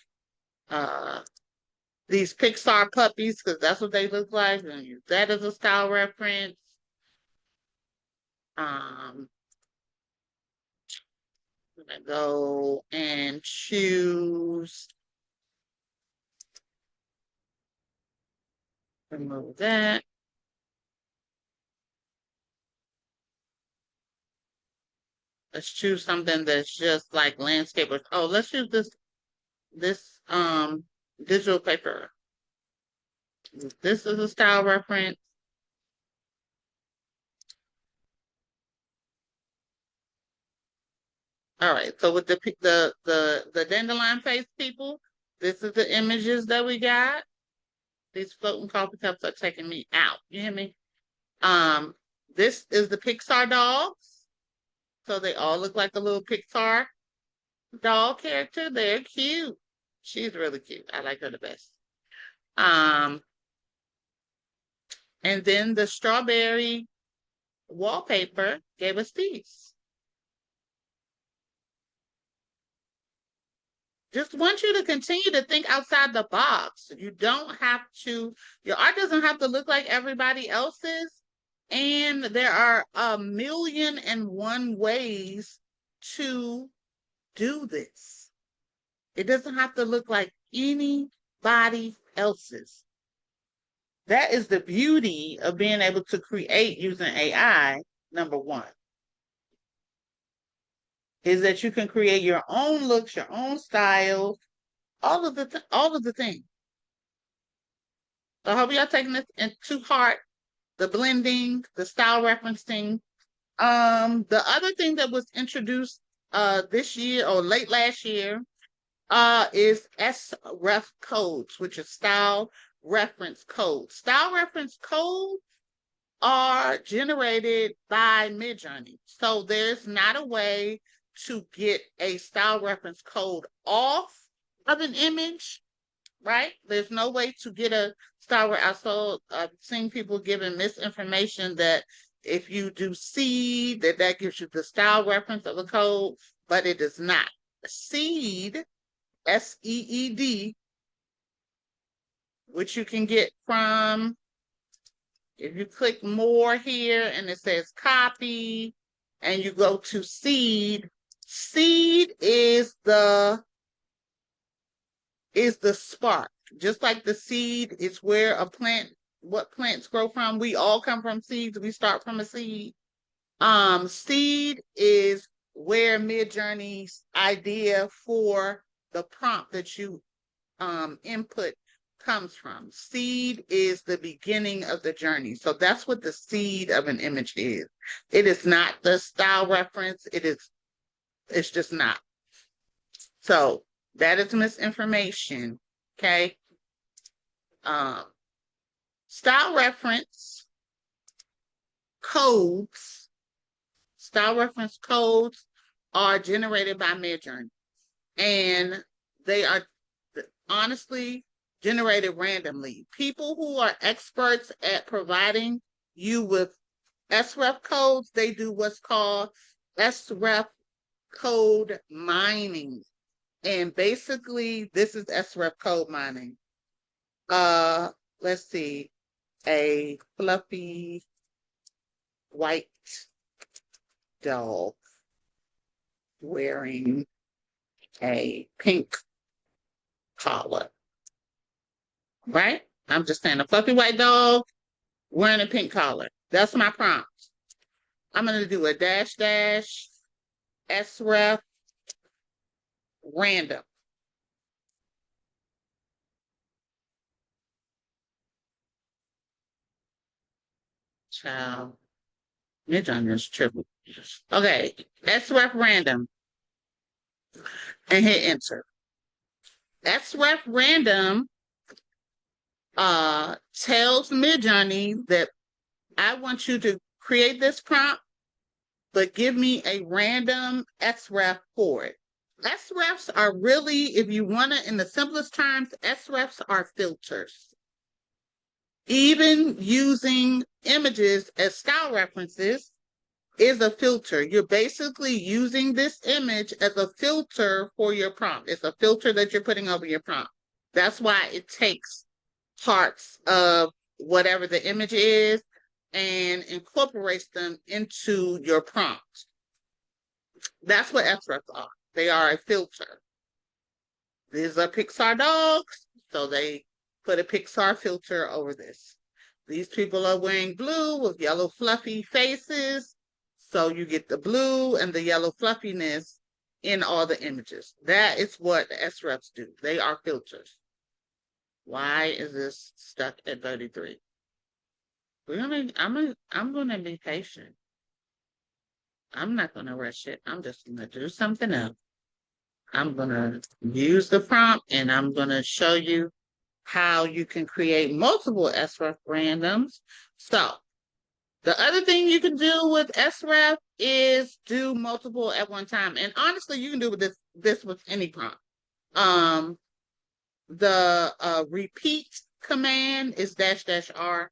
these Pixar puppies, because that's what they look like. We're going to use that as a style reference. We're going to go and choose, remove that. Let's choose something that's just like landscape. Oh, let's use this digital paper. This is a style reference. All right, so with the dandelion face people, this is the images that we got. These floating coffee cups are taking me out. You hear me? This is the Pixar dogs. So they all look like a little Pixar doll character. They're cute. She's really cute. I like her the best. And then the strawberry wallpaper gave us these. Just want you to continue to think outside the box. You don't have to, your art doesn't have to look like everybody else's. And there are 1,000,001 ways to do this. It doesn't have to look like anybody else's. That is the beauty of being able to create using AI, number one. Is that you can create your own looks, your own styles, all of the things. So I hope y'all taking this into heart, the blending, the style referencing. The other thing that was introduced this year or late last year is sref codes, which is style reference codes. Style reference codes are generated by MidJourney. So there's not a way to get a style reference code off of an image right? There's no way to get a style. I've seen people giving misinformation that if you do seed, that gives you the style reference of the code, but it does not. Seed, SEED, which you can get from, if you click more here and it says copy and you go to seed, seed is the spark. Just like the seed is where what plants grow from. We all come from seeds. We start from a seed. Seed is where MidJourney's idea for the prompt that you input comes from. Seed is the beginning of the journey. So that's what the seed of an image is. It is not the style reference. It's just not. So that is misinformation. Okay. Style reference codes are generated by MidJourney, and they are honestly generated randomly. People who are experts at providing you with sref codes, they do what's called sref code mining. And basically, this is sref code mining. Let's see. A fluffy white dog wearing a pink collar. Right? I'm just saying a fluffy white dog wearing a pink collar. That's my prompt. I'm going to do a -- sref random. Child. MidJourney is triple. Okay, sref random. And hit enter. sref random tells MidJourney that I want you to create this prompt, but give me a random sref for it. Srefs are really, if you want to, in the simplest terms, srefs are filters. Even using images as style references is a filter. You're basically using this image as a filter for your prompt. It's a filter that you're putting over your prompt. That's why it takes parts of whatever the image is and incorporates them into your prompt. That's what srefs are. They are a filter. These are Pixar dogs, so they put a Pixar filter over this. These people are wearing blue with yellow fluffy faces, so you get the blue and the yellow fluffiness in all the images. That is what srefs do. They are filters. Why is this stuck at 33? I'm gonna be patient. I'm not gonna rush it. I'm just gonna do something else. I'm gonna use the prompt and I'm gonna show you how you can create multiple sref randoms. So the other thing you can do with sref is do multiple at one time. And honestly, you can do this with any prompt. The repeat command is --r.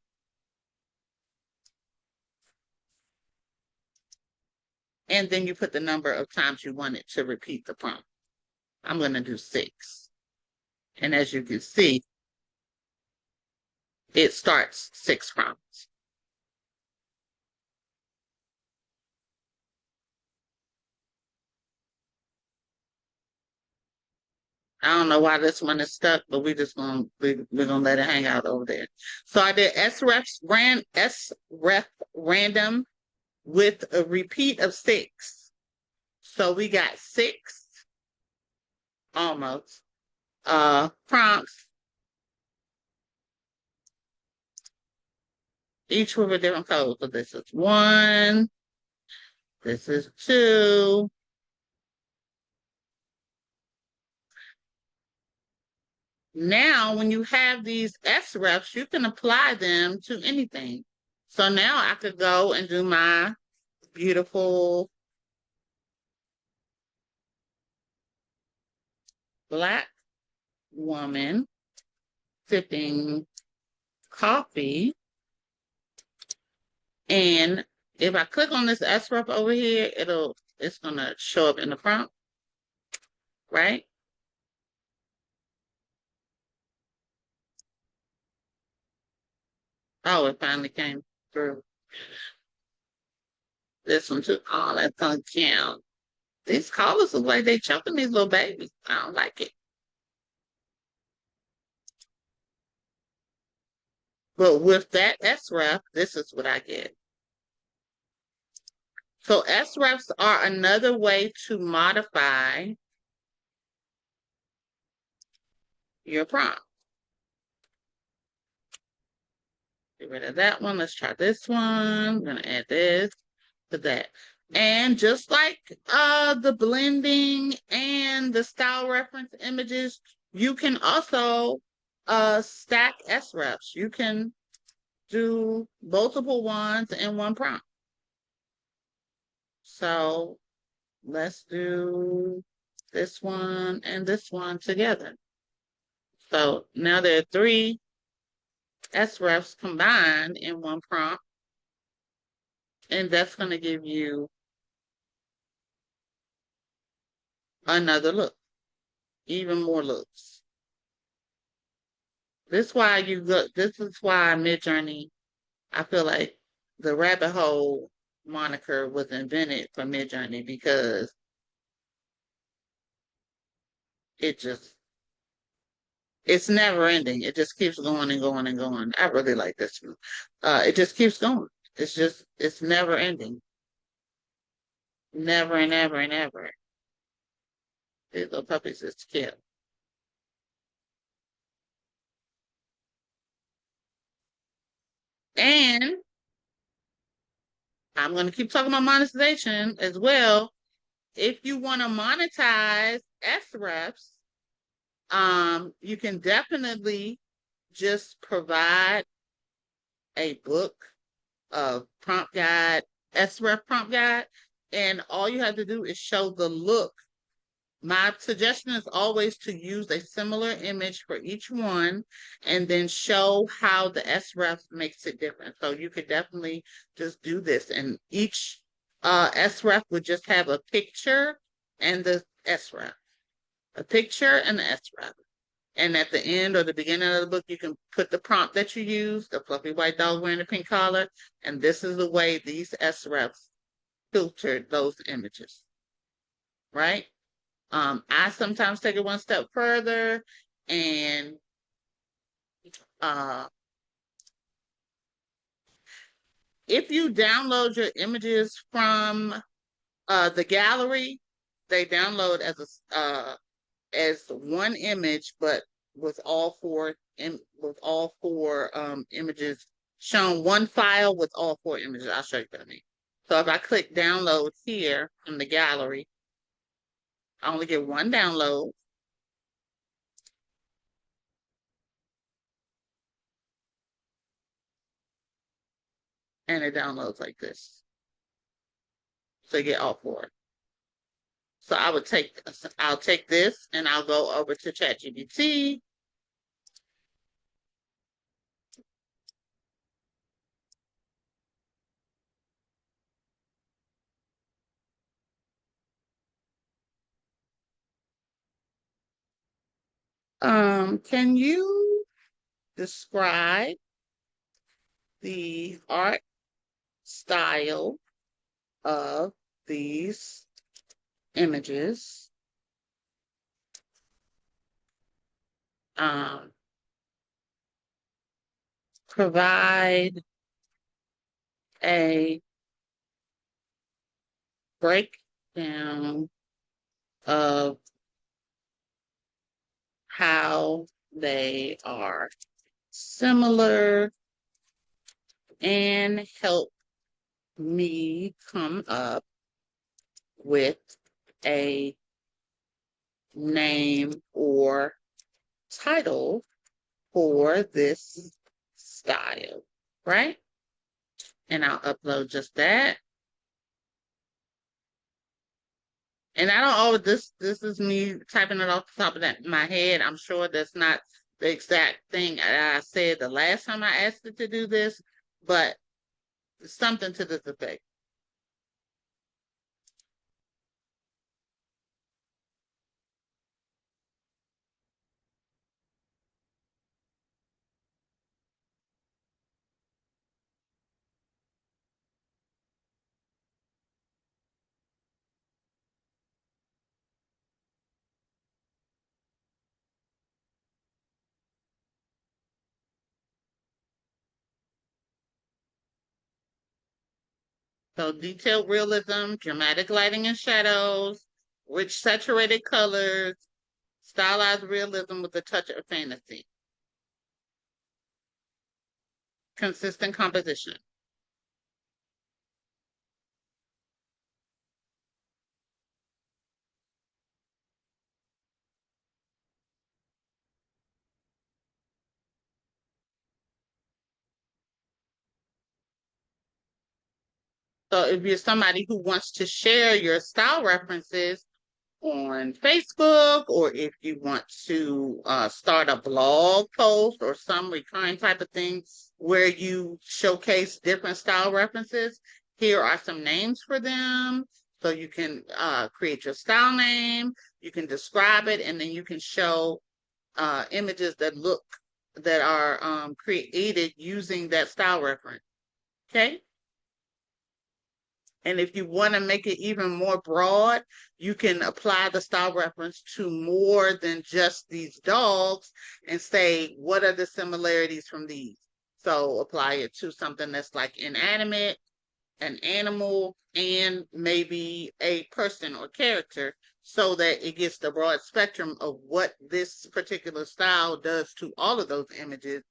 And then you put the number of times you want it to repeat the prompt. I'm going to do 6. And as you can see, it starts 6 prompts. I don't know why this one is stuck, but we're gonna let it hang out over there. So I did sref random with a repeat of 6. So we got 6 almost prompts, each with a different code. So this is 1, this is 2. Now, when you have these srefs, you can apply them to anything. So now I could go and do my beautiful Black woman sipping coffee. And if I click on this sref over here, it's gonna show up in the prompt, right? Oh, it finally came through. This one too. Oh, that's gonna count. These colors look like they choking these little babies. I don't like it. But with that sref, this is what I get. So srefs are another way to modify your prompt. Get rid of that one. Let's try this one. I'm gonna add this to that. And just like the blending and the style reference images, you can also stack srefs. You can do multiple ones in one prompt. So let's do this one and this one together. So now there are 3 srefs combined in one prompt, and that's going to give you another look, even more looks. This is why MidJourney, I feel like the rabbit hole moniker was invented for MidJourney, because it's never ending. It just keeps going and going and going. I really like this one. It just keeps going. It's never ending. Never and ever and ever. These little puppies is cute. And I'm going to keep talking about monetization as well. If you want to monetize srefs, you can definitely just provide a book of prompt guide, sref prompt guide, and all you have to do is show the look. My suggestion is always to use a similar image for each one, and then show how the sref makes it different. So you could definitely just do this, and each sref would just have a picture and the sref, a picture and the sref. And at the end or the beginning of the book, you can put the prompt that you use, the fluffy white dog wearing a pink collar, and this is the way these srefs filtered those images, right? I sometimes take it one step further, and if you download your images from the gallery, they download as one image, but with all four images shown, one file with all 4 images. I'll show you what I mean. So if I click download here in the gallery, I only get one download. And it downloads like this. So you get all 4. So I'll take this and I'll go over to ChatGPT. Can you describe the art style of these images? Provide a breakdown of how they are similar, and help me come up with a name or title for this style, right? And I'll upload just that. And I don't always, this is me typing it off the top of my head. I'm sure that's not the exact thing that I said the last time I asked it to do this, but something to this effect. So detailed realism, dramatic lighting and shadows, rich saturated colors, stylized realism with a touch of fantasy, consistent composition. So if you're somebody who wants to share your style references on Facebook, or if you want to start a blog post or some recurring type of thing where you showcase different style references, here are some names for them. So you can create your style name, you can describe it, and then you can show images that are created using that style reference. Okay. And if you want to make it even more broad, you can apply the style reference to more than just these dogs and say, what are the similarities from these? So apply it to something that's like inanimate, an animal, and maybe a person or character, so that it gets the broad spectrum of what this particular style does to all of those images,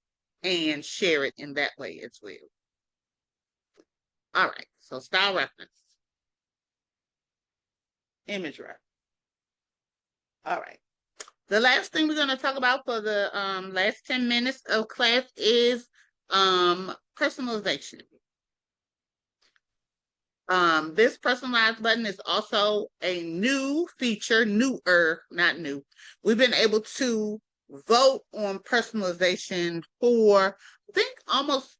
and share it in that way as well. All right, so style reference. Image reference. All right. The last thing we're going to talk about for the last 10 minutes of class is personalization. This personalized button is also a new feature, newer, not new. We've been able to vote on personalization for, I think it's almost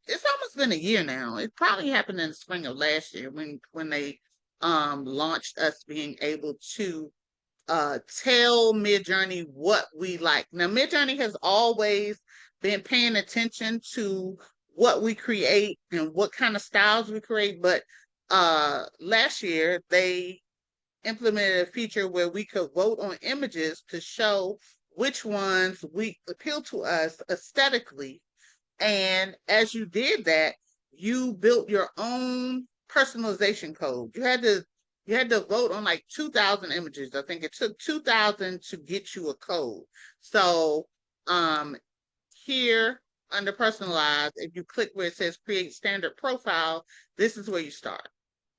been a year now. It probably happened in the spring of last year when they launched us being able to tell MidJourney what we like. Now, MidJourney has always been paying attention to what we create and what kind of styles we create, but last year they implemented a feature where we could vote on images to show which ones we appeal to us aesthetically. And as you did that, you built your own personalization code. You had to vote on like 2,000 images. I think it took 2,000 to get you a code. So here under personalized, if you click where it says create standard profile, this is where you start.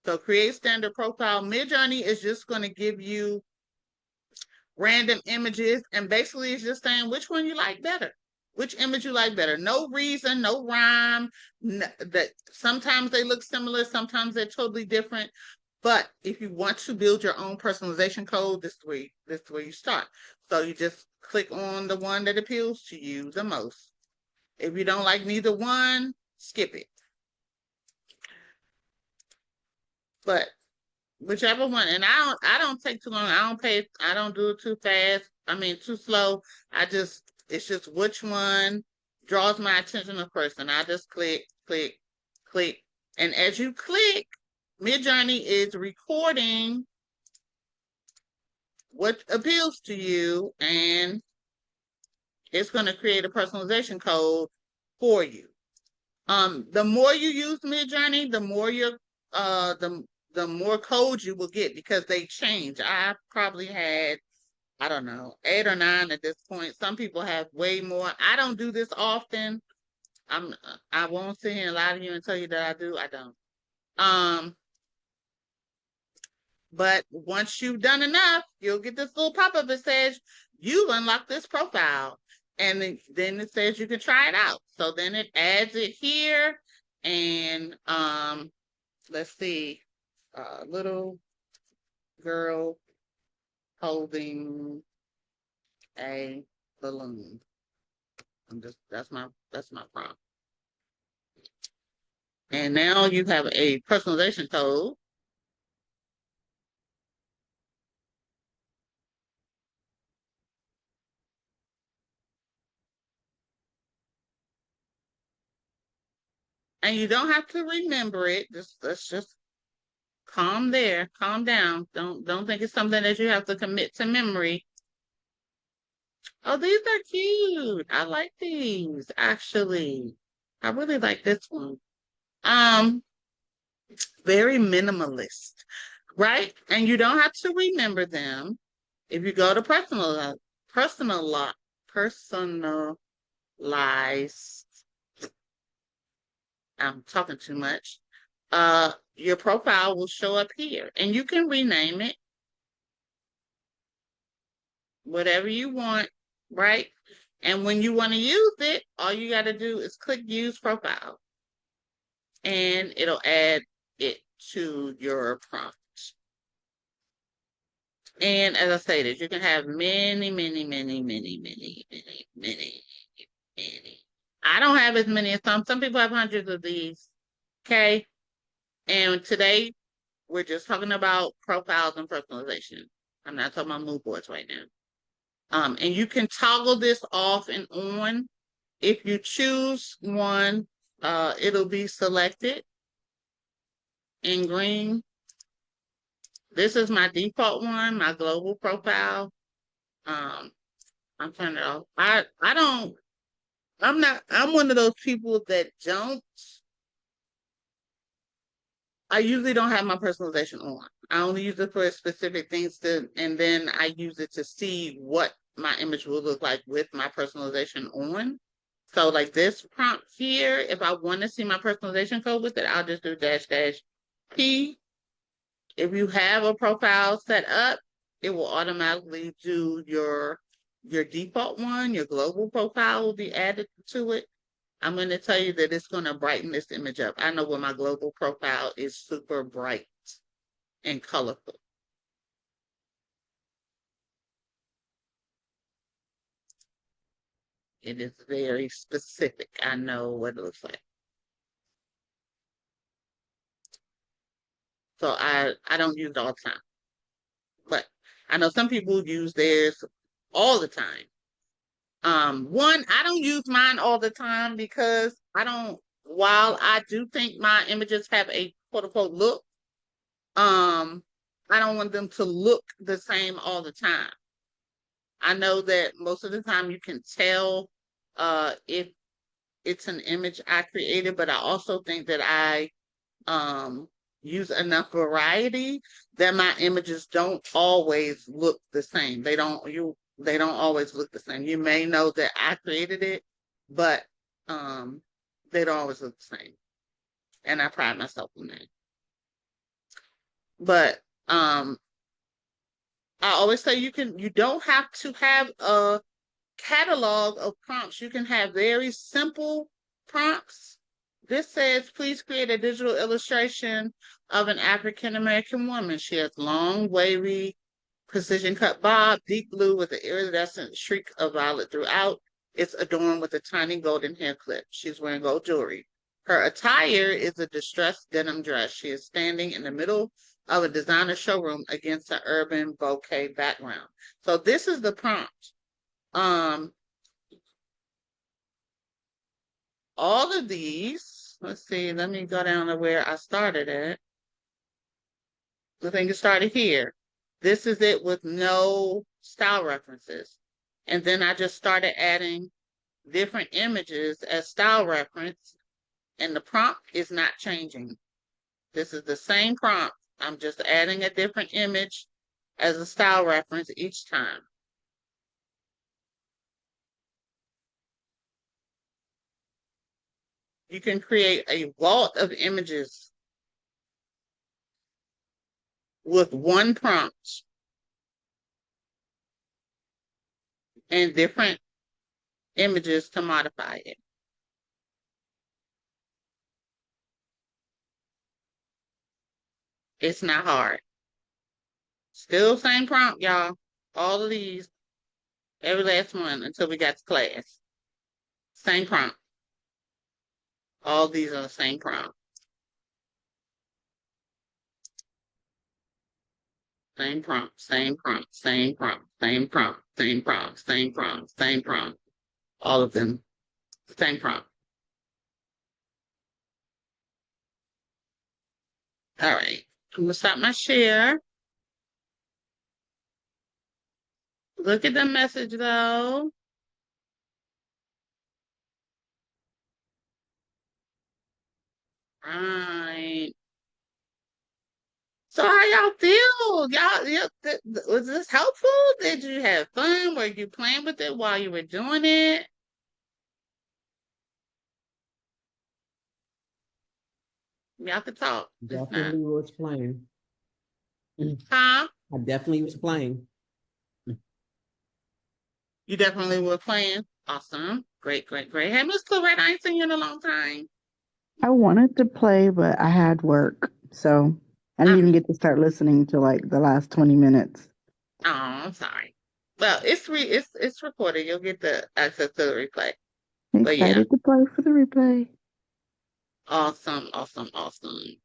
So create standard profile. MidJourney is just going to give you random images, and basically it's just saying which one you like better. Which image you like better. No reason, no rhyme. That sometimes they look similar, sometimes they're totally different. But if you want to build your own personalization code, this is where you start. So you just click on the one that appeals to you the most. If you don't like neither one, skip it. But whichever one, and I don't take too long. I don't do it too fast. I mean too slow. It's just which one draws my attention first, and I just click, click, click. And as you click, MidJourney is recording what appeals to you, and it's going to create a personalization code for you. The more you use MidJourney, the more the more codes you will get, because they change. I probably had, I don't know, 8 or 9 at this point. Some people have way more. I don't do this often. I won't sit here and lie to you and tell you that I do. I don't. But once you've done enough, you'll get this little pop-up that says you've unlocked this profile. And then it says you can try it out. So then it adds it here. And let's see, little girl holding a balloon. That's my prompt. And now you have a personalization code. And you don't have to remember it. Let's just calm down. Don't think it's something that you have to commit to memory. Oh, these are cute. I like these, actually. I really like this one. Um, very minimalist, right? And you don't have to remember them. If you go to personalize, I'm talking too much. Your profile will show up here, and you can rename it whatever you want, right? And when you want to use it, all you got to do is click Use Profile, and it'll add it to your prompt. And as I stated, you can have many. I don't have as many as some. Some people have hundreds of these. Okay. And today we're just talking about profiles and personalization. I'm not talking about mood boards right now. And you can toggle this off and on. If you choose one, it'll be selected in green. This is my default one, my global profile. I'm turning it off. I'm one of those people that I usually don't have my personalization on. I only use it for specific things and then I use it to see what my image will look like with my personalization on. So like this prompt here, if I want to see my personalization code with it, I'll just do --P. If you have a profile set up, it will automatically do your default one. Your global profile will be added to it. I'm going to tell you that it's going to brighten this image up. I know when my global profile is super bright and colorful. It is very specific. I know what it looks like. So I don't use it all the time. But I know some people use theirs all the time. One, I don't use mine all the time because while I do think my images have a quote unquote look, I don't want them to look the same all the time. I know that most of the time you can tell if it's an image I created, but I also think that I use enough variety that my images don't always look the same. They don't always look the same. You may know that I created it, but they don't always look the same. And I pride myself on that. But I always say you don't have to have a catalog of prompts. You can have very simple prompts. This says, please create a digital illustration of an African-American woman. She has long, wavy, precision cut bob, deep blue with an iridescent streak of violet throughout. It's adorned with a tiny golden hair clip. She's wearing gold jewelry. Her attire is a distressed denim dress. She is standing in the middle of a designer showroom against an urban bouquet background. So this is the prompt. All of these, let's see, let me go down to where I started at. The thing is started here. This is it with no style references. And then I just started adding different images as style reference, and the prompt is not changing. This is the same prompt. I'm just adding a different image as a style reference each time. You can create a vault of images with one prompt and different images to modify it. It's not hard. Still same prompt, y'all. All of these, every last one until we got to class. Same prompt. All these are the same prompt. Same prompt, same prompt, same prompt, same prompt, same prompt, same prompt, same prompt. All of them, same prompt. All right, I'm gonna stop my share. Look at the message though. Right. So how y'all feel? Was this helpful? Did you have fun? Were you playing with it while you were doing it? Y'all could talk. If not. Definitely was playing. Huh? I definitely was playing. You definitely were playing. Awesome. Great, great, great. Hey, Miss Loretta, I ain't seen you in a long time. I wanted to play, but I had work, so I didn't even get to start listening to like the last 20 minutes. Oh, I'm sorry. Well, it's recorded. You'll get the access to the replay. But yeah, Excited to play for the replay. awesome, awesome, awesome.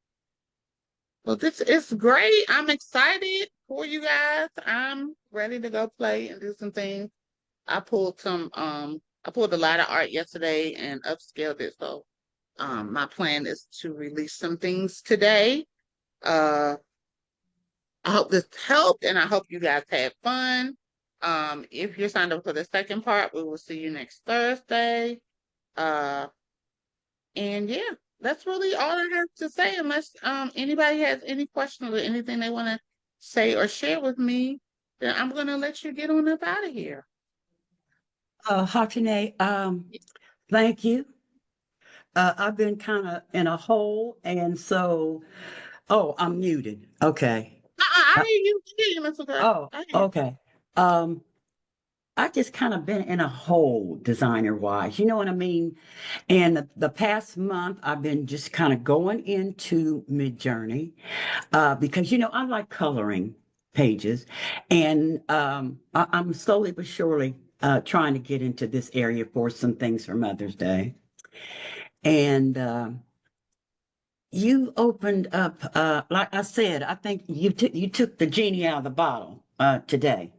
Well, this is great. I'm excited for you guys. I'm ready to go play and do some things. I pulled a lot of art yesterday and upscaled it. So my plan is to release some things today. I hope this helped and I hope you guys had fun. If you're signed up for the second part, we will see you next Thursday. And yeah, that's really all I have to say, unless anybody has any questions or anything they want to say or share with me, then I'm gonna let you get on up out of here. Hatina, thank you. I've been kind of in a hole, and so, oh, I'm muted. Okay. I Uh, hear you, Mr. Girl. oh, I hear you. okay. I just kind of been in a hole designer wise, you know what I mean? And the past month, I've been just kind of going into MidJourney because, I like coloring pages. And I'm slowly but surely trying to get into this area for some things for Mother's Day. And you opened up, like I said, I think you took the genie out of the bottle today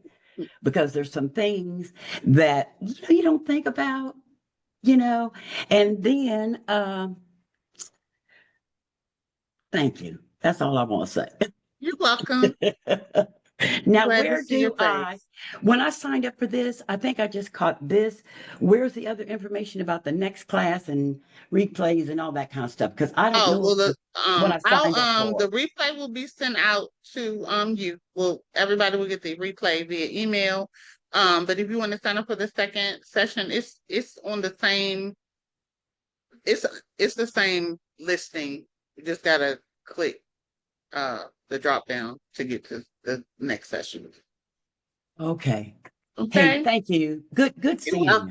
because there's some things that you don't think about, you know. And then, thank you. That's all I want to You're welcome. say. Now, Glad to where see your do face. when I signed up for this, I think I just caught this. Where's the other information about the next class and replays and all that kind of stuff? Because I don't Oh, know well, what I signed up the for. replay will be sent out to you. Well, everybody will get the replay via email. But if you want to sign up for the second session, it's on the same. It's it's the same listing. You just gotta click the drop down to get to the next session. Okay. Hey, Okay, thank you. Good you're seeing you. welcome.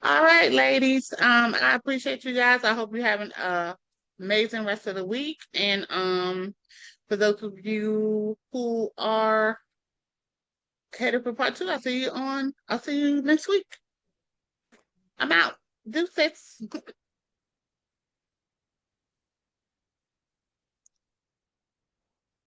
All right, ladies. I appreciate you guys. I hope you're having a amazing rest of the week. And for those of you who are headed for part two, I'll see you next week. I'm out. Deuces.